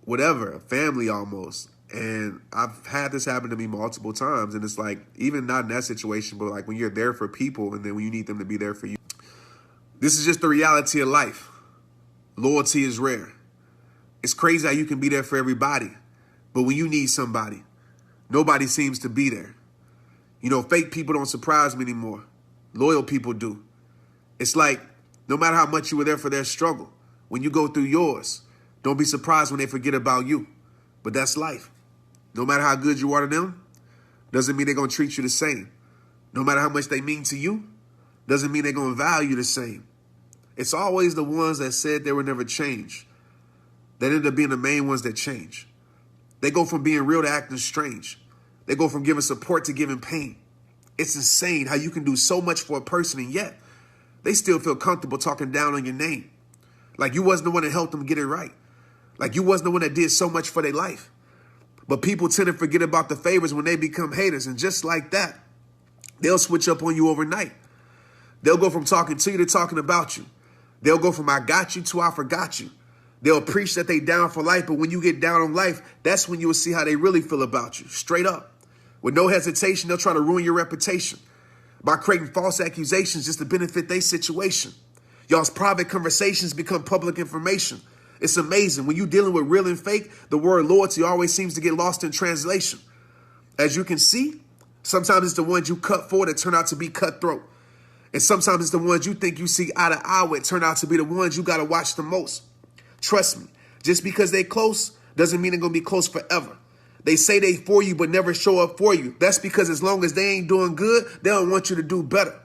whatever, a family almost. And I've had this happen to me multiple times. And it's like, even not in that situation, but like when you're there for people and then when you need them to be there for you. This is just the reality of life. Loyalty is rare. It's crazy how you can be there for everybody, but when you need somebody, nobody seems to be there. Fake people don't surprise me anymore. Loyal people do. It's like, no matter how much you were there for their struggle, when you go through yours, don't be surprised when they forget about you. But that's life. No matter how good you are to them, doesn't mean they're going to treat you the same. No matter how much they mean to you, doesn't mean they're going to value you the same. It's always the ones that said they would never change that end up being the main ones that change. They go from being real to acting strange. They go from giving support to giving pain. It's insane how you can do so much for a person and yet they still feel comfortable talking down on your name. Like you wasn't the one that helped them get it right. Like you wasn't the one that did so much for their life. But people tend to forget about the favors when they become haters. And just like that, they'll switch up on you overnight. They'll go from talking to you to talking about you. They'll go from I got you to I forgot you. They'll preach that they down for life, but when you get down on life, that's when you'll see how they really feel about you. Straight up. With no hesitation, they'll try to ruin your reputation by creating false accusations just to benefit their situation. Y'all's private conversations become public information. It's amazing. When you're dealing with real and fake, the word loyalty always seems to get lost in translation. As you can see, sometimes it's the ones you cut for that turn out to be cutthroat. And sometimes it's the ones you think you see eye to eye with turn out to be the ones you got to watch the most. Trust me, just because they close doesn't mean they're going to be close forever. They say they for you but never show up for you. That's because as long as they ain't doing good, they don't want you to do better.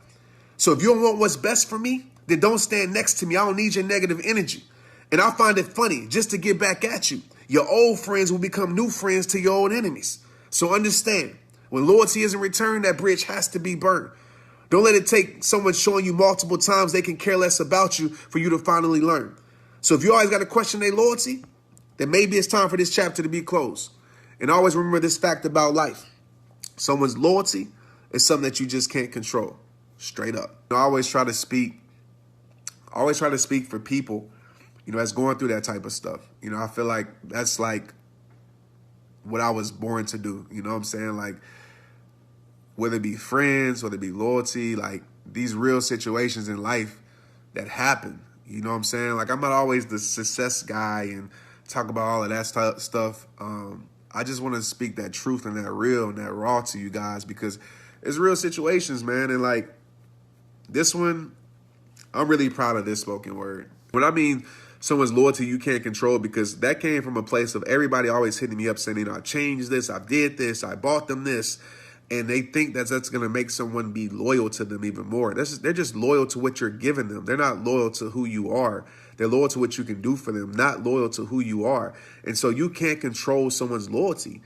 So if you don't want what's best for me, then don't stand next to me. I don't need your negative energy. And I find it funny, just to get back at you, your old friends will become new friends to your old enemies. So understand, when loyalty isn't returned, that bridge has to be burned. Don't let it take someone showing you multiple times they can care less about you for you to finally learn. So if you always got to question their loyalty, then maybe it's time for this chapter to be closed. And always remember this fact about life. Someone's loyalty is something that you just can't control. Straight up. I always try to speak I always try to speak for people, that's going through that type of stuff. I feel like that's like what I was born to do. You know what I'm saying? Like, whether it be friends, whether it be loyalty, like these real situations in life that happen. You know what I'm saying? Like, I'm not always the success guy and talk about all of that stuff. I just want to speak that truth and that real and that raw to you guys, because it's real situations, man. And like this one, I'm really proud of this spoken word. When I mean someone's loyalty you can't control, because that came from a place of everybody always hitting me up saying, I changed this, I did this, I bought them this. And they think that's going to make someone be loyal to them even more. They're just loyal to what you're giving them. They're not loyal to who you are. They're loyal to what you can do for them, not loyal to who you are. And so you can't control someone's loyalty.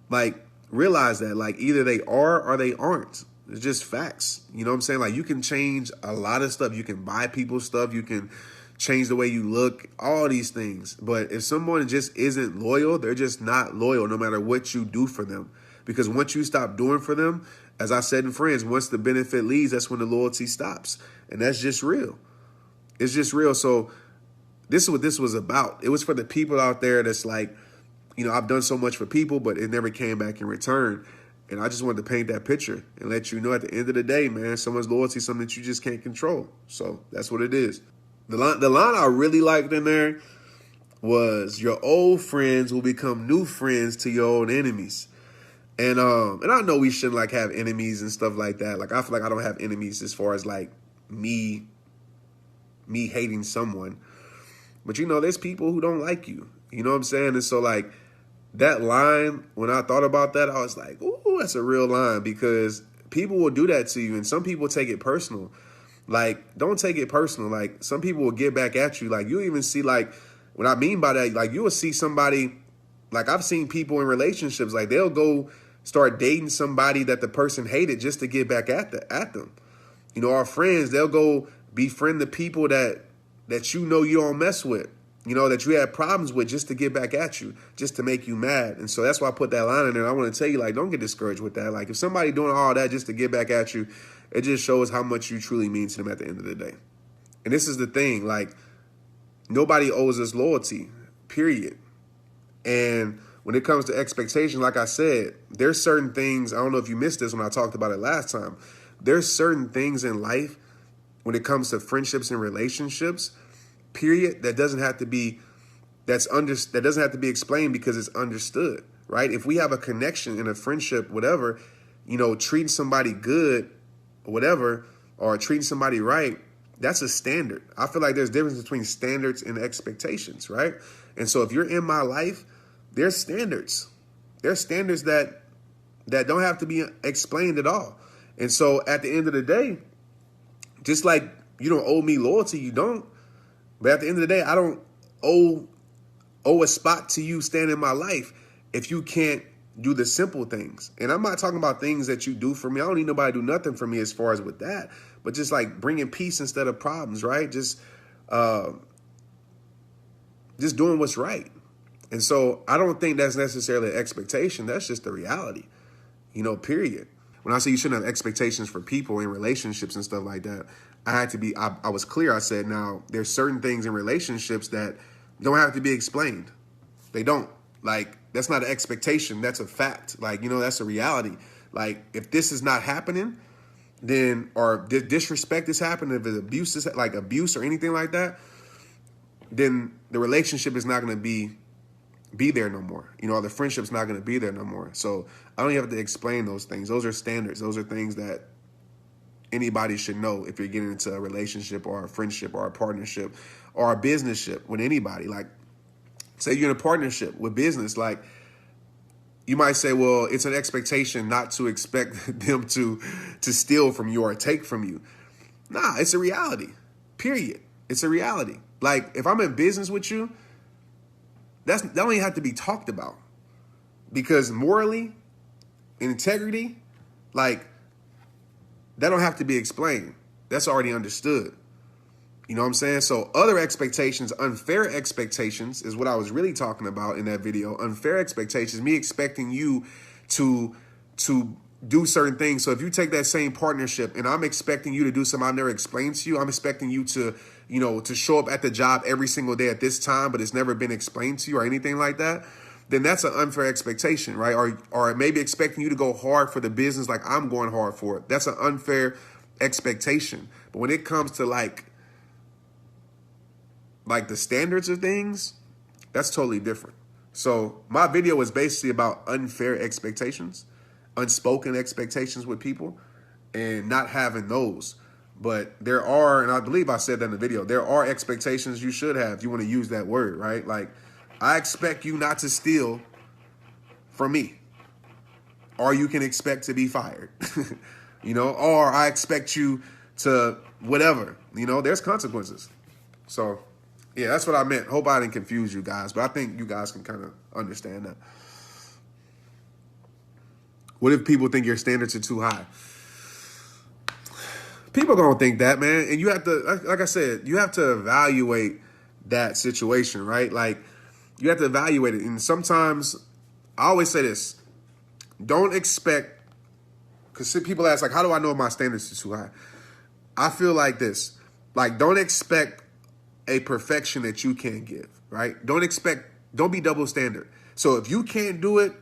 Like, realize that. Like, either they are or they aren't. It's just facts. You know what I'm saying? Like, you can change a lot of stuff. You can buy people stuff. You can change the way you look, all these things. But if someone just isn't loyal, they're just not loyal no matter what you do for them. Because once you stop doing for them, as I said in Friends, once the benefit leaves, that's when the loyalty stops. And that's just real. It's just real. So this is what this was about. It was for the people out there that's like, I've done so much for people, but it never came back in return. And I just wanted to paint that picture and let you know at the end of the day, man, someone's loyalty is something that you just can't control. So that's what it is. The line I really liked in there was, your old friends will become new friends to your old enemies. And I know we shouldn't like have enemies and stuff like that. Like, I feel like I don't have enemies as far as like me hating someone. But there's people who don't like you. You know what I'm saying? And so like that line, when I thought about that, I was like, ooh, that's a real line, because people will do that to you. And some people take it personal. Like, don't take it personal. Like, some people will get back at you. Like, you'll even see, like, what I mean by that, like, you will see somebody, like, I've seen people in relationships, like, they'll go start dating somebody that the person hated just to get back at them. Our friends, they'll go befriend the people that you don't mess with, that you had problems with, just to get back at you, just to make you mad. And so that's why I put that line in there. I want to tell you, like, don't get discouraged with that. Like, if somebody doing all that just to get back at you, it just shows how much you truly mean to them at the end of the day. And this is the thing, like, nobody owes us loyalty, period. And when it comes to expectations, like I said, there's certain things, I don't know if you missed this when I talked about it last time, there's certain things in life when it comes to friendships and relationships, period, that doesn't have to be explained, because it's understood, right? If we have a connection in a friendship, whatever, treating somebody good, whatever, or treating somebody right, that's a standard. I feel like there's a difference between standards and expectations, right? And so if you're in my life, there's standards. There's standards that don't have to be explained at all. And so at the end of the day, just like you don't owe me loyalty, you don't. But at the end of the day, I don't owe a spot to you staying in my life if you can't do the simple things. And I'm not talking about things that you do for me. I don't need nobody to do nothing for me as far as with that. But just like bringing peace instead of problems, right? Just doing what's right. And so I don't think that's necessarily an expectation. That's just the reality, period. When I say you shouldn't have expectations for people in relationships and stuff like that, I was clear. I said, now, there's certain things in relationships that don't have to be explained. They don't. Like, that's not an expectation. That's a fact. Like, that's a reality. Like, if this is not happening, then, or disrespect is happening, if it's abuse or anything like that, then the relationship is not going to be there no more. The friendship's not going to be there no more. So I don't even have to explain those things. Those are standards. Those are things that anybody should know if you're getting into a relationship or a friendship or a partnership or a businessship with anybody. Like, say you're in a partnership with business, like, you might say, well, it's an expectation not to expect them to steal from you or take from you. Nah, it's a reality, period. It's a reality. Like, if I'm in business with you, that don't even have to be talked about, because morally, integrity, like, that don't have to be explained. That's already understood. You know what I'm saying? So other expectations, unfair expectations, is what I was really talking about in that video. Unfair expectations, me expecting you to do certain things. So if you take that same partnership and I'm expecting you to do something I've never explained to you, I'm expecting you to to show up at the job every single day at this time, but it's never been explained to you or anything like that, then that's an unfair expectation, right? Or maybe expecting you to go hard for the business like I'm going hard for it. That's an unfair expectation. But when it comes to like the standards of things, that's totally different. So my video was basically about unfair expectations, unspoken expectations with people, and not having those. But there are, and I believe I said that in the video, there are expectations you should have if you want to use that word, right? Like, I expect you not to steal from me, or you can expect to be fired, or I expect you to whatever, there's consequences. So yeah, that's what I meant. Hope I didn't confuse you guys, but I think you guys can kind of understand that. What if people think your standards are too high? People gonna think that, man. And you have to, like I said, you have to evaluate that situation, right? Like, you have to evaluate it. And sometimes, I always say this, don't expect, because people ask, like, how do I know my standards are too high? I feel like this, like, don't expect a perfection that you can't give, right? Don't be double standard. So if you can't do it,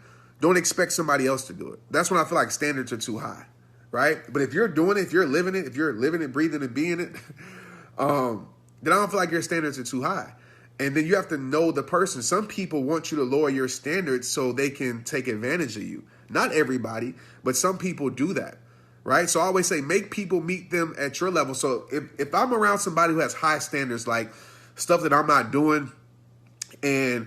don't expect somebody else to do it. That's when I feel like standards are too high. Right? But if you're doing it, if you're living it, breathing it, being it, then I don't feel like your standards are too high. And then you have to know the person. Some people want you to lower your standards so they can take advantage of you. Not everybody, but some people do that. Right? So I always say, make people meet them at your level. So if I'm around somebody who has high standards, like stuff that I'm not doing, and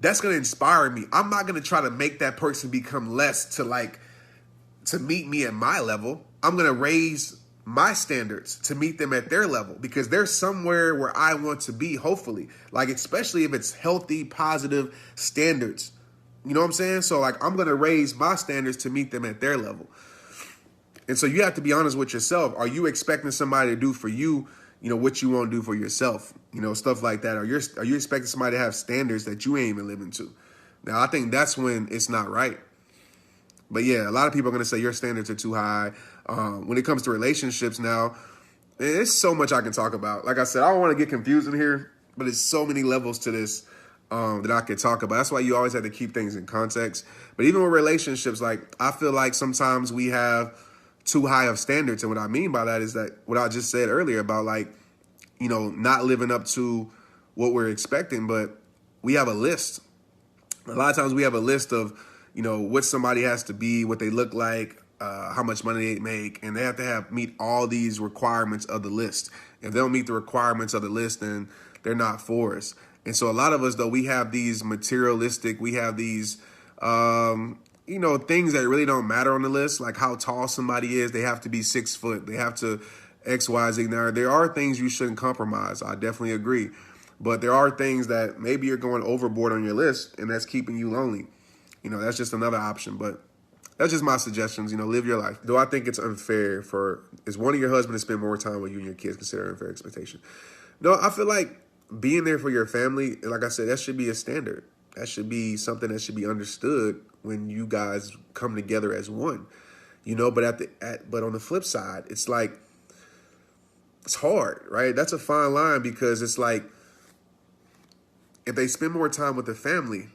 that's going to inspire me, I'm not going to try to make that person become less to meet me at my level. I'm going to raise my standards to meet them at their level, because they're somewhere where I want to be, hopefully. Like, especially if it's healthy, positive standards. You know what I'm saying? So, like, I'm going to raise my standards to meet them at their level. And so you have to be honest with yourself. Are you expecting somebody to do for you, what you won't do for yourself? Stuff like that. Are you expecting somebody to have standards that you ain't even living to? Now, I think that's when it's not right. But yeah, a lot of people are going to say your standards are too high. When it comes to relationships now, there's so much I can talk about. Like I said, I don't want to get confused in here, but there's so many levels to this that I could talk about. That's why you always have to keep things in context. But even with relationships, like, I feel like sometimes we have too high of standards. And what I mean by that is that what I just said earlier about, like, not living up to what we're expecting, but we have a list. A lot of times we have a list of, what somebody has to be, what they look like, how much money they make, and they have to meet all these requirements of the list. If they don't meet the requirements of the list, then they're not for us. And so a lot of us, though, we have these materialistic, we have these, things that really don't matter on the list, like how tall somebody is. They have to be 6 foot. They have to X, Y, Z. Now, there are things you shouldn't compromise. I definitely agree. But there are things that maybe you're going overboard on your list, and that's keeping you lonely. That's just another option, but that's just my suggestions. Live your life. Do I think it's unfair is one of your husband to spend more time with you and your kids considered unfair expectation? No, I feel like being there for your family, like I said, that should be a standard. That should be something that should be understood when you guys come together as one. But on the flip side, it's like, it's hard, right? That's a fine line, because it's like, if they spend more time with the family,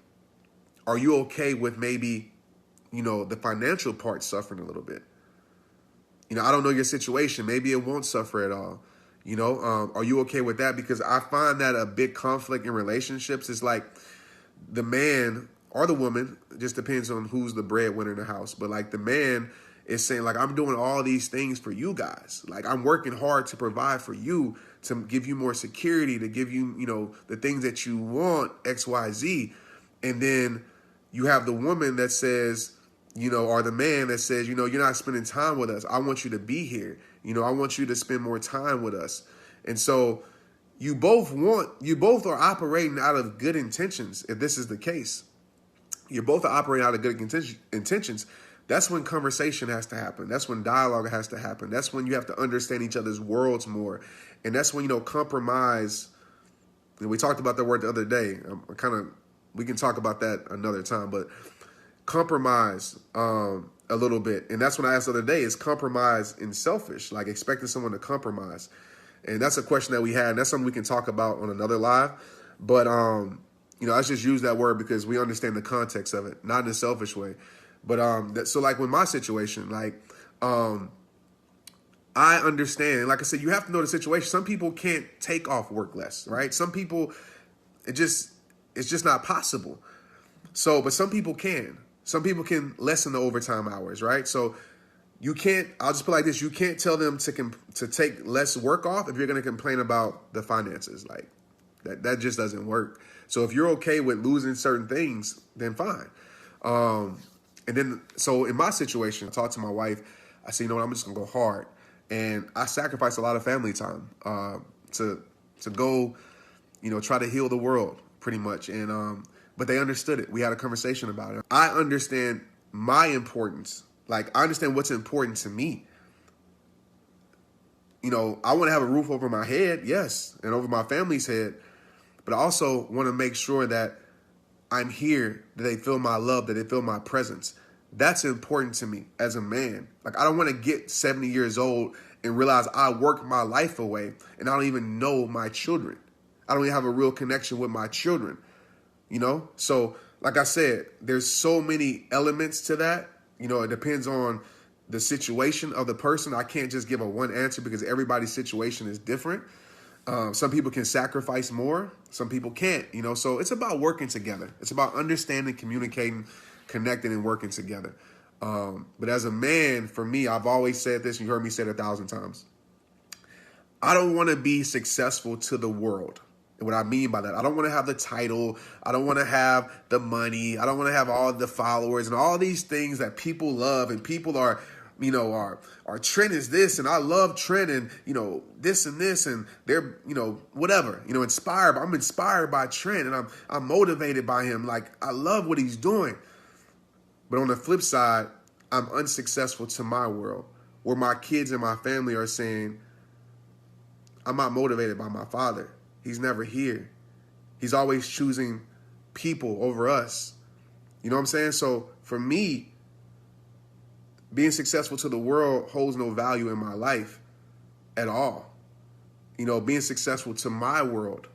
are you okay with maybe, the financial part suffering a little bit? I don't know your situation. Maybe it won't suffer at all. Are you okay with that? Because I find that a big conflict in relationships is like the man or the woman, it just depends on who's the breadwinner in the house. But like the man is saying, like, I'm doing all these things for you guys. Like, I'm working hard to provide for you, to give you more security, to give you, the things that you want, X, Y, Z. And then you have the woman that says, or the man that says, you're not spending time with us. I want you to be here. I want you to spend more time with us. And so you both are operating out of good intentions. If this is the case, you both are operating out of good intentions. That's when conversation has to happen. That's when dialogue has to happen. That's when you have to understand each other's worlds more. And that's when, compromise. And we talked about that word the other day. We can talk about that another time, but compromise a little bit. And that's when I asked the other day, is compromise and selfish, like expecting someone to compromise. And that's a question that we had. And that's something we can talk about on another live. But, I just use that word because we understand the context of it, not in a selfish way. But so like with my situation, like I understand. Like I said, you have to know the situation. Some people can't take off work less, right? Some people, it's just not possible. So, but some people can. Some people can lessen the overtime hours, right? So you can't, I'll just put it like this, you can't tell them to take less work off if you're going to complain about the finances. Like that just doesn't work. So if you're okay with losing certain things, then fine. And then, so in my situation, I talked to my wife. I said, you know what, I'm just going to go hard. And I sacrificed a lot of family time to go, try to heal the world pretty much. And but they understood it. We had a conversation about it. I understand my importance. Like, I understand what's important to me. I want to have a roof over my head, yes, and over my family's head. But I also want to make sure that I'm here, that they feel my love, that they feel my presence. That's important to me as a man. Like, I don't want to get 70 years old and realize I worked my life away and I don't even know my children. I don't even have a real connection with my children, So, like I said, there's so many elements to that. It depends on the situation of the person. I can't just give a one answer because everybody's situation is different. Some people can sacrifice more. Some people can't, So it's about working together. It's about understanding, communicating, connecting, and working together. But as a man, for me, I've always said this, and you heard me say it 1,000 times. I don't want to be successful to the world. And what I mean by that, I don't want to have the title. I don't want to have the money. I don't want to have all the followers and all these things that people love. And people are, our Trent is this, and I love Trent, and, this and this, and they're, whatever, inspired. I'm inspired by Trent, and I'm motivated by him. Like, I love what he's doing. But on the flip side, I'm unsuccessful to my world, where my kids and my family are saying, I'm not motivated by my father. He's never here. He's always choosing people over us. You know what I'm saying? So for me, being successful to the world holds no value in my life at all. Being successful to my world,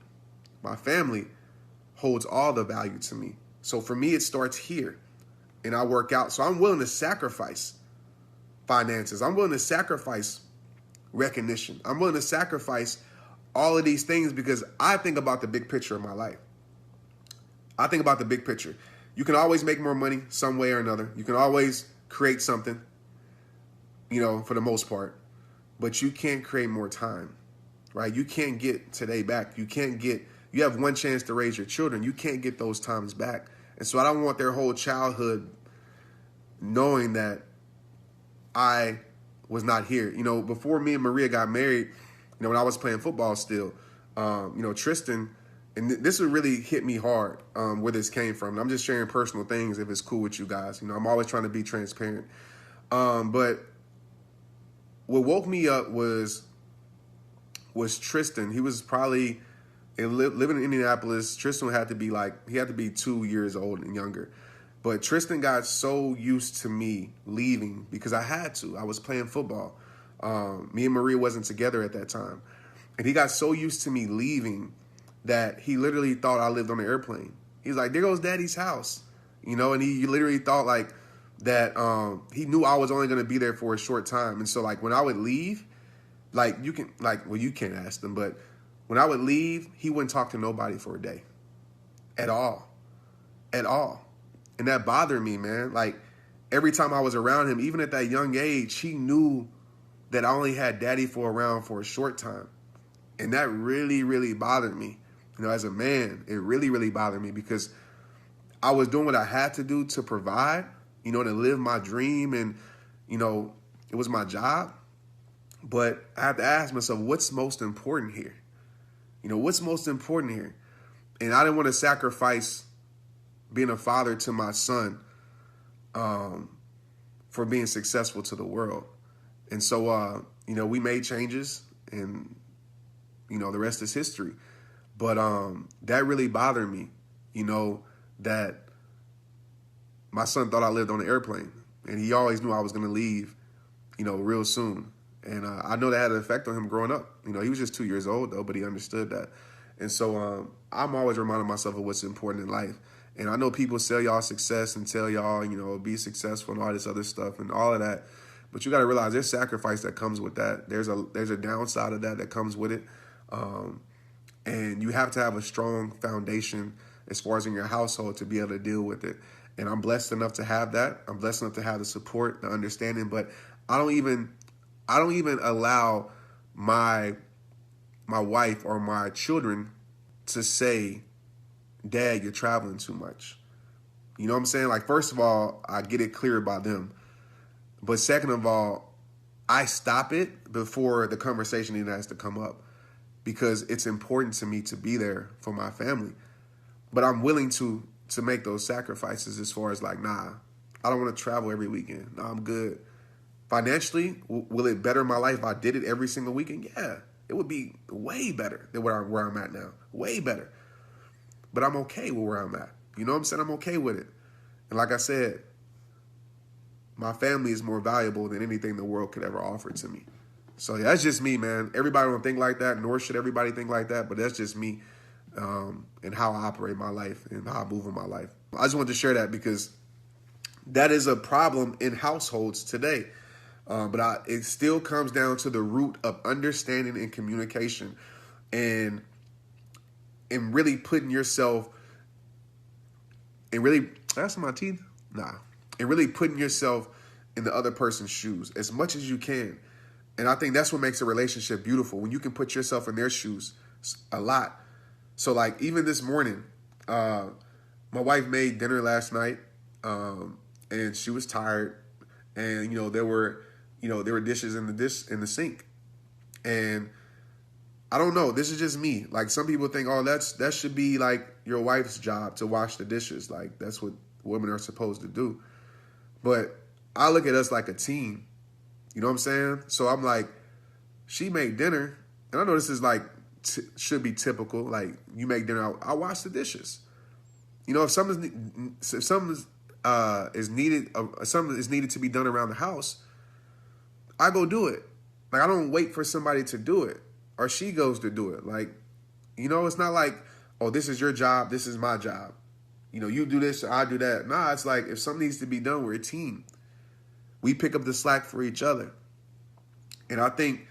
my family, holds all the value to me. So for me, it starts here. And I work out. So I'm willing to sacrifice finances. I'm willing to sacrifice recognition. I'm willing to sacrifice all of these things because I think about the big picture of my life. I think about the big picture. You can always make more money some way or another. You can always create something, for the most part. But you can't create more time, right? You can't get today back. You have one chance to raise your children. You can't get those times back. And so I don't want their whole childhood knowing that I was not here. Before me and Maria got married, when I was playing football still, Tristan, and this would really hit me hard where this came from. And I'm just sharing personal things if it's cool with you guys. I'm always trying to be transparent. But what woke me up was Tristan. He was probably living in Indianapolis. Tristan had to be 2 years old and younger. But Tristan got so used to me leaving because I had to. I was playing football. Me and Maria wasn't together at that time. And he got so used to me leaving that he literally thought I lived on an airplane. He's like, there goes daddy's house. And he literally thought like that he knew I was only going to be there for a short time. And so like when I would leave, you can't ask them, but when I would leave, he wouldn't talk to nobody for a day at all. And that bothered me, man. Like every time I was around him, even at that young age, he knew that I only had daddy around for a short time. And that really, really bothered me. As a man, it really, really bothered me because I was doing what I had to do to provide, to live my dream. And, it was my job. But I have to ask myself, what's most important here? What's most important here? And I didn't want to sacrifice being a father to my son for being successful to the world. And so, we made changes and, the rest is history. But that really bothered me, that my son thought I lived on an airplane. And he always knew I was going to leave, real soon. And I know that had an effect on him growing up. You know, he was just 2 years old, though, but he understood that. And so I'm always reminding myself of what's important in life. And I know people sell y'all success and tell y'all, you know, be successful and all this other stuff and all of that. But you got to realize there's sacrifice that comes with that. There's a downside of that comes with it. And you have to have a strong foundation as far as in your household to be able to deal with it. And I'm blessed enough to have that. I'm blessed enough to have the support, the understanding. But I don't even allow my wife or my children to say, Dad, you're traveling too much. You know what I'm saying? Like, first of all, I get it clear by them. But second of all, I stop it before the conversation even has to come up, because it's important to me to be there for my family. But I'm willing to make those sacrifices as far as like, nah, I don't want to travel every weekend. Nah, I'm good. Financially, will it better my life if I did it every single weekend? Yeah, it would be way better than where I'm at now. Way better. But I'm okay with where I'm at. You know what I'm saying? I'm okay with it. And like I said, my family is more valuable than anything the world could ever offer to me. So yeah, that's just me, man. Everybody don't think like that, nor should everybody think like that, but that's just me and how I operate my life and how I move in my life. I just wanted to share that because that is a problem in households today. But it still comes down to the root of understanding and communication and really putting yourself and really, that's my teeth? Nah. And really putting yourself in the other person's shoes as much as you can. And I think that's what makes a relationship beautiful, when you can put yourself in their shoes a lot. So like even this morning, my wife made dinner last night and she was tired. And, you know, there were dishes in the sink. And I don't know. This is just me. Like some people think, oh, that should be like your wife's job to wash the dishes. Like that's what women are supposed to do. But I look at us like a team. You know what I'm saying? So I'm like, she made dinner. And I know this is like, should be typical. Like you make dinner, I'll wash the dishes. You know, if something is needed to be done around the house, I go do it. Like I don't wait for somebody to do it, or she goes to do it. Like, you know, it's not like, oh, this is your job, this is my job. You know, you do this, I do that. Nah, it's like if something needs to be done, we're a team. We pick up the slack for each other. And I think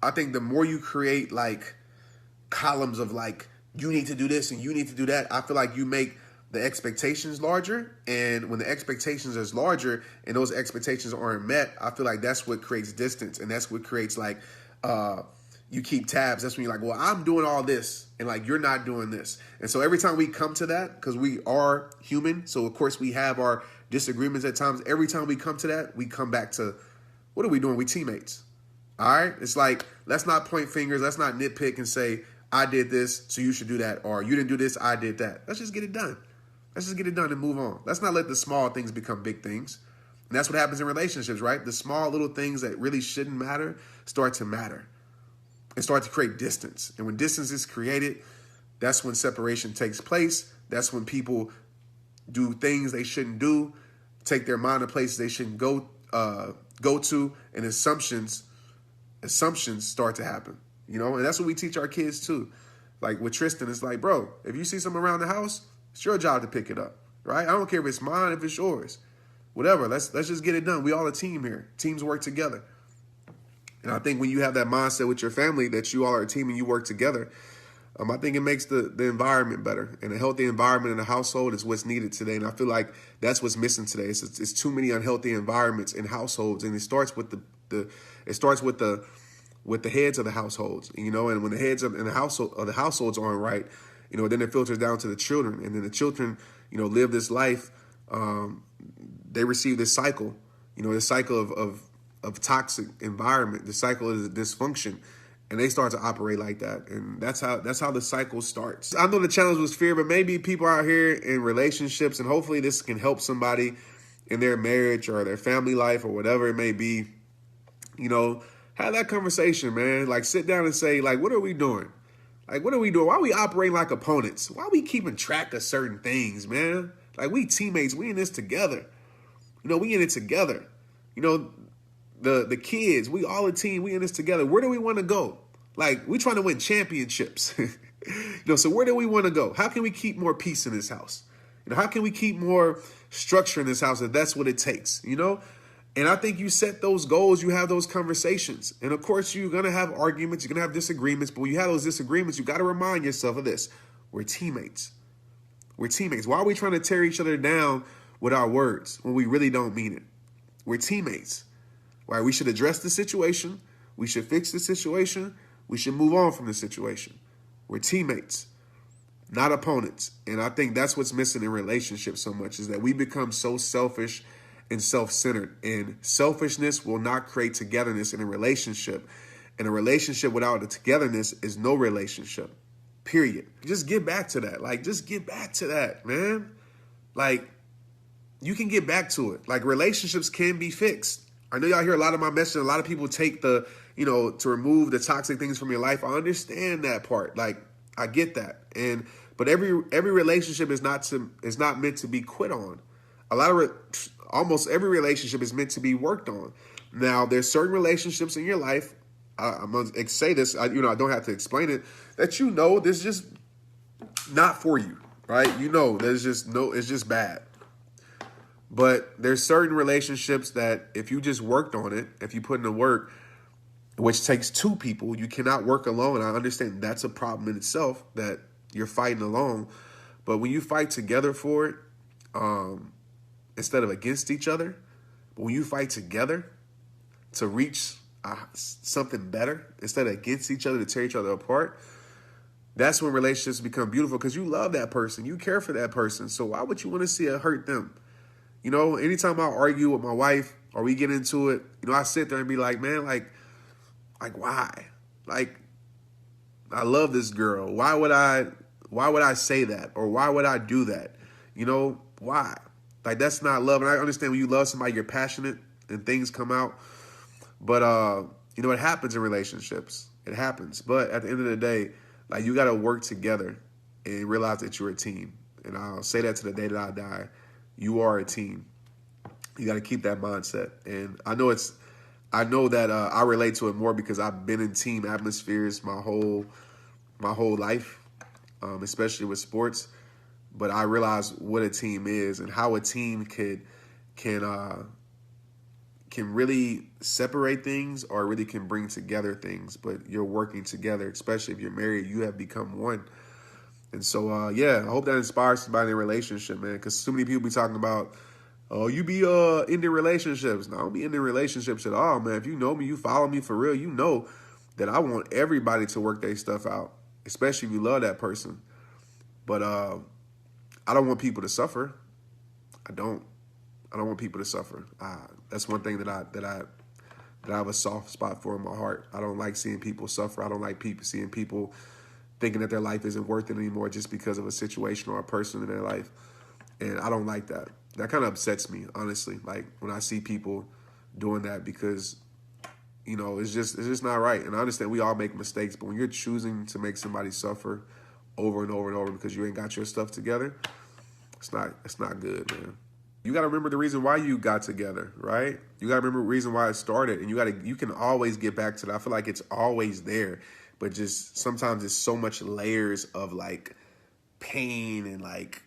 the more you create like columns of like, you need to do this and you need to do that, I feel like you make the expectations larger. And when the expectations is larger and those expectations aren't met, I feel like that's what creates distance. And that's what creates like, you keep tabs. That's when you're like, well, I'm doing all this and like, you're not doing this. And so every time we come to that, because we are human, so of course we have our disagreements at times. Every time we come to that, we come back to, what are we doing? We teammates. All right. It's like, let's not point fingers. Let's not nitpick and say, I did this, so you should do that. Or you didn't do this, I did that. Let's just get it done. Let's just get it done and move on. Let's not let the small things become big things. And that's what happens in relationships, right? The small little things that really shouldn't matter start to matter and start to create distance. And when distance is created, that's when separation takes place. That's when people do things they shouldn't do, take their mind to places they shouldn't go to, and assumptions start to happen. You know, and that's what we teach our kids too. Like with Tristan, it's like, bro, if you see something around the house, it's your job to pick it up, right? I don't care if it's mine, if it's yours, whatever. Let's just get it done. We all a team here. Teams work together. And I think when you have that mindset with your family that you all are a team and you work together, I think it makes the environment better. And a healthy environment in a household is what's needed today. And I feel like that's what's missing today. It's too many unhealthy environments in households, and it starts with the heads of the households, you know. And when the heads of the households aren't right, you know, then it filters down to the children, and then the children, you know, live this life. They receive this cycle, you know, this cycle of toxic environment, the cycle of dysfunction. And they start to operate like that. And that's how the cycle starts. I know the challenge was fear, but maybe people out here in relationships, and hopefully this can help somebody in their marriage or their family life or whatever it may be, you know, have that conversation, man. Like sit down and say, like, what are we doing? Like, what are we doing? Why are we operating like opponents? Why are we keeping track of certain things, man? Like we teammates, we in this together. You know, we in it together. You know, the kids, we all a team, we in this together. Where do we want to go? Like, we trying to win championships. So where do we want to go? How can we keep more peace in this house? How can we keep more structure in this house if that's what it takes, And I think you set those goals, you have those conversations. And of course, you're going to have arguments, you're going to have disagreements. But when you have those disagreements, you got to remind yourself of this. We're teammates. We're teammates. Why are we trying to tear each other down with our words when we really don't mean it? We're teammates. Right? We should address the situation. We should fix the situation. We should move on from the situation. We're teammates, not opponents. And I think that's what's missing in relationships so much, is that we become so selfish and self-centered. And selfishness will not create togetherness in a relationship. And a relationship without the togetherness is no relationship, period. Just get back to that. Like, just get back to that, man. Like, you can get back to it. Like, relationships can be fixed. I know y'all hear a lot of my message. A lot of people take the, to remove the toxic things from your life. I understand that part. Like, I get that. But every relationship is not meant to be quit on. Almost every relationship is meant to be worked on. Now, there's certain relationships in your life. I'm gonna say this. I don't have to explain it. That this is just not for you, right? There's just it's just bad. But there's certain relationships that if you just worked on it, if you put in the work, which takes two people, you cannot work alone. I understand that's a problem in itself, that you're fighting alone. But when you fight together for it, instead of against each other, when you fight together to reach something better, instead of against each other to tear each other apart, that's when relationships become beautiful, because you love that person. You care for that person. So why would you want to see it hurt them? Anytime I argue with my wife or we get into it, I sit there and be like, man, like why? Like, I love this girl. Why would I say that? Or why would I do that? Why? Like, that's not love. And I understand when you love somebody, you're passionate and things come out. But, it happens in relationships. It happens. But at the end of the day, like, you got to work together and realize that you're a team. And I'll say that to the day that I die. You are a team. You got to keep that mindset. And I know that I relate to it more because I've been in team atmospheres my whole life, especially with sports. But I realize what a team is and how a team can really separate things or really can bring together things. But you're working together, especially if you're married. You have become one. And so, I hope that inspires somebody in a relationship, man, because so many people be talking about, oh, you be into relationships. No, I don't be into relationships at all, man. If you know me, you follow me for real, you know that I want everybody to work their stuff out, especially if you love that person. But I don't want people to suffer. I don't want people to suffer. That's one thing that I have a soft spot for in my heart. I don't like seeing people suffer. I don't like seeing people thinking that their life isn't worth it anymore just because of a situation or a person in their life. And I don't like that. That kind of upsets me, honestly, like when I see people doing that, because, it's just not right. And I understand we all make mistakes, but when you're choosing to make somebody suffer over and over and over because you ain't got your stuff together, it's not good, man. You got to remember the reason why you got together, right? You got to remember the reason why it started, and you can always get back to that. I feel like it's always there. But just sometimes it's so much layers of like pain and like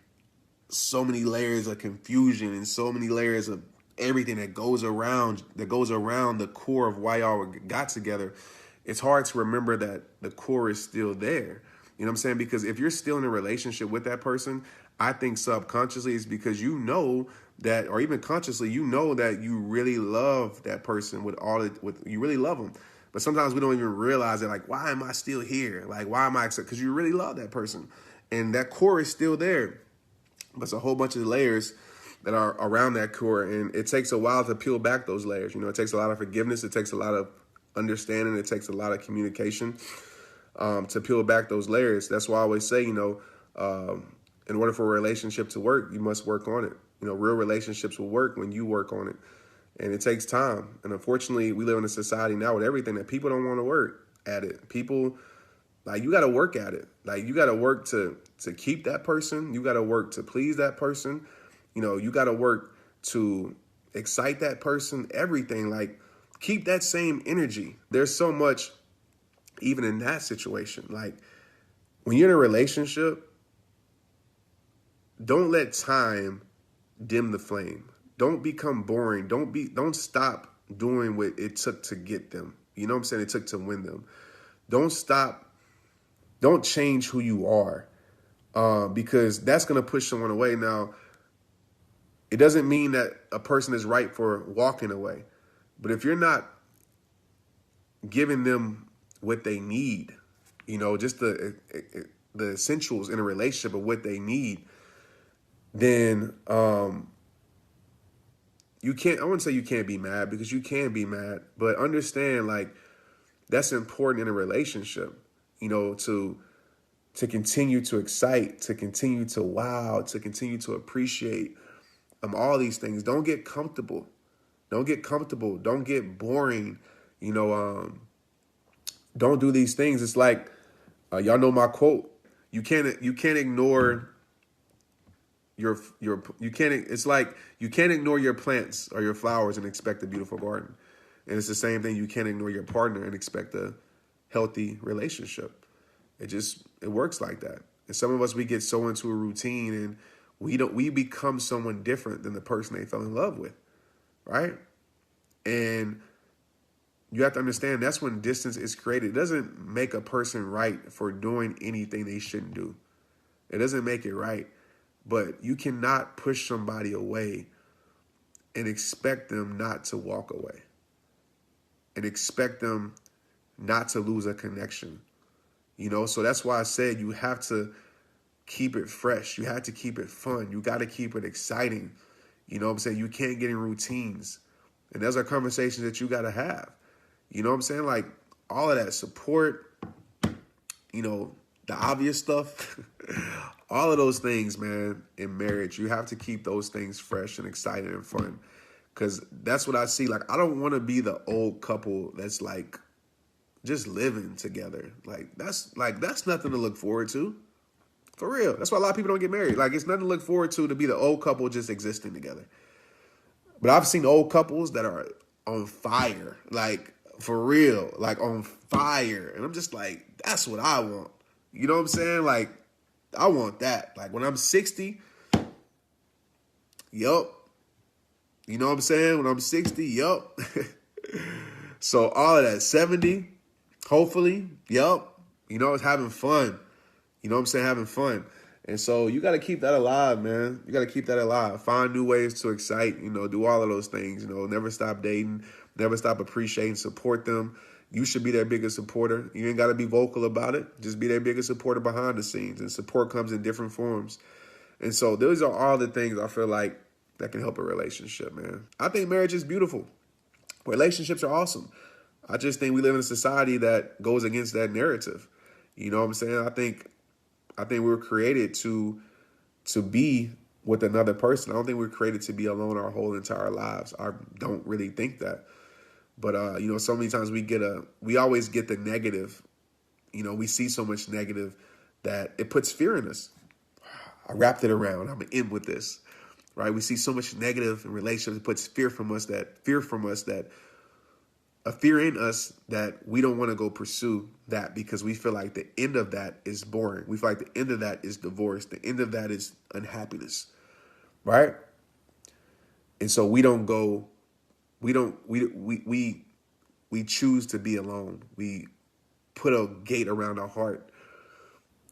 so many layers of confusion and so many layers of everything that goes around the core of why y'all got together. It's hard to remember that the core is still there. You know what I'm saying? Because if you're still in a relationship with that person, I think subconsciously it's because you know that, or even consciously, you know that you really love that person you really love them. But sometimes we don't even realize it. Like, why am I still here? Like, why am I? Because you really love that person. And that core is still there. But it's a whole bunch of layers that are around that core. And it takes a while to peel back those layers. It takes a lot of forgiveness. It takes a lot of understanding. It takes a lot of communication to peel back those layers. That's why I always say, in order for a relationship to work, you must work on it. Real relationships will work when you work on it. And it takes time. And unfortunately, we live in a society now with everything that people don't want to work at it. People, like, you got to work at it. Like, you got to work to keep that person. You got to work to please that person. You got to work to excite that person, everything. Like, keep that same energy. There's so much, even in that situation. Like, when you're in a relationship, don't let time dim the flame. Don't become boring. Don't stop doing what it took to get them. You know what I'm saying? It took to win them. Don't stop. Don't change who you are, because that's going to push someone away. Now, it doesn't mean that a person is right for walking away. But if you're not giving them what they need, just the essentials in a relationship of what they need, then you can't, I wouldn't say you can't be mad, because you can be mad, but understand, like, that's important in a relationship, to continue to excite, to continue to wow, to continue to appreciate all these things. Don't get comfortable. Don't get comfortable. Don't get boring. Don't do these things. It's like, y'all know my quote. You can't ignore it's like you can't ignore your plants or your flowers and expect a beautiful garden. And it's the same thing. You can't ignore your partner and expect a healthy relationship. It works like that. And some of us, we get so into a routine and we become someone different than the person they fell in love with. Right? And you have to understand, that's when distance is created. It doesn't make a person right for doing anything they shouldn't do. It doesn't make it right. But you cannot push somebody away and expect them not to walk away, and expect them not to lose a connection. So that's why I said you have to keep it fresh. You have to keep it fun. You got to keep it exciting. You know what I'm saying? You can't get in routines. And those are conversations that you got to have. You know what I'm saying? Like, all of that support, the obvious stuff, all of those things, man, in marriage, you have to keep those things fresh and exciting and fun. Because that's what I see. Like, I don't want to be the old couple that's like just living together. That's nothing to look forward to. For real. That's why a lot of people don't get married. Like, it's nothing to look forward to be the old couple just existing together. But I've seen old couples that are on fire, like, for real, like on fire. And I'm just like, that's what I want. You know what I'm saying? Like, I want that. Like, when I'm 60, yup. You know what I'm saying? When I'm 60, yup. So all of that, 70, hopefully, yup. It's having fun. You know what I'm saying? Having fun. And so you got to keep that alive, man. You got to keep that alive. Find new ways to excite, do all of those things. Never stop dating, never stop appreciating, support them. You should be their biggest supporter. You ain't got to be vocal about it. Just be their biggest supporter behind the scenes. And support comes in different forms. And so those are all the things I feel like that can help a relationship, man. I think marriage is beautiful. Relationships are awesome. I just think we live in a society that goes against that narrative. You know what I'm saying? I think we were created to be with another person. I don't think we were created to be alone our whole entire lives. I don't really think that. But, so many times we always get the negative. We see so much negative that it puts fear in us. I wrapped it around. I'm going to end with this, right? We see so much negative in relationships. It puts fear in us that we don't want to go pursue that, because we feel like the end of that is boring. We feel like the end of that is divorce. The end of that is unhappiness, right? And so we choose to be alone. We put a gate around our heart,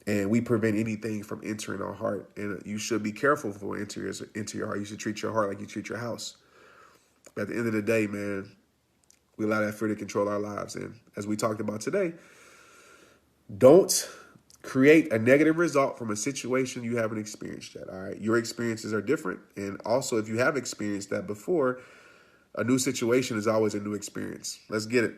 and we prevent anything from entering our heart. And you should be careful for entering into your heart. You should treat your heart like you treat your house. But at the end of the day, man, we allow that fear to control our lives. And as we talked about today, don't create a negative result from a situation you haven't experienced yet. All right. Your experiences are different. And also, if you have experienced that before, a new situation is always a new experience. Let's get it.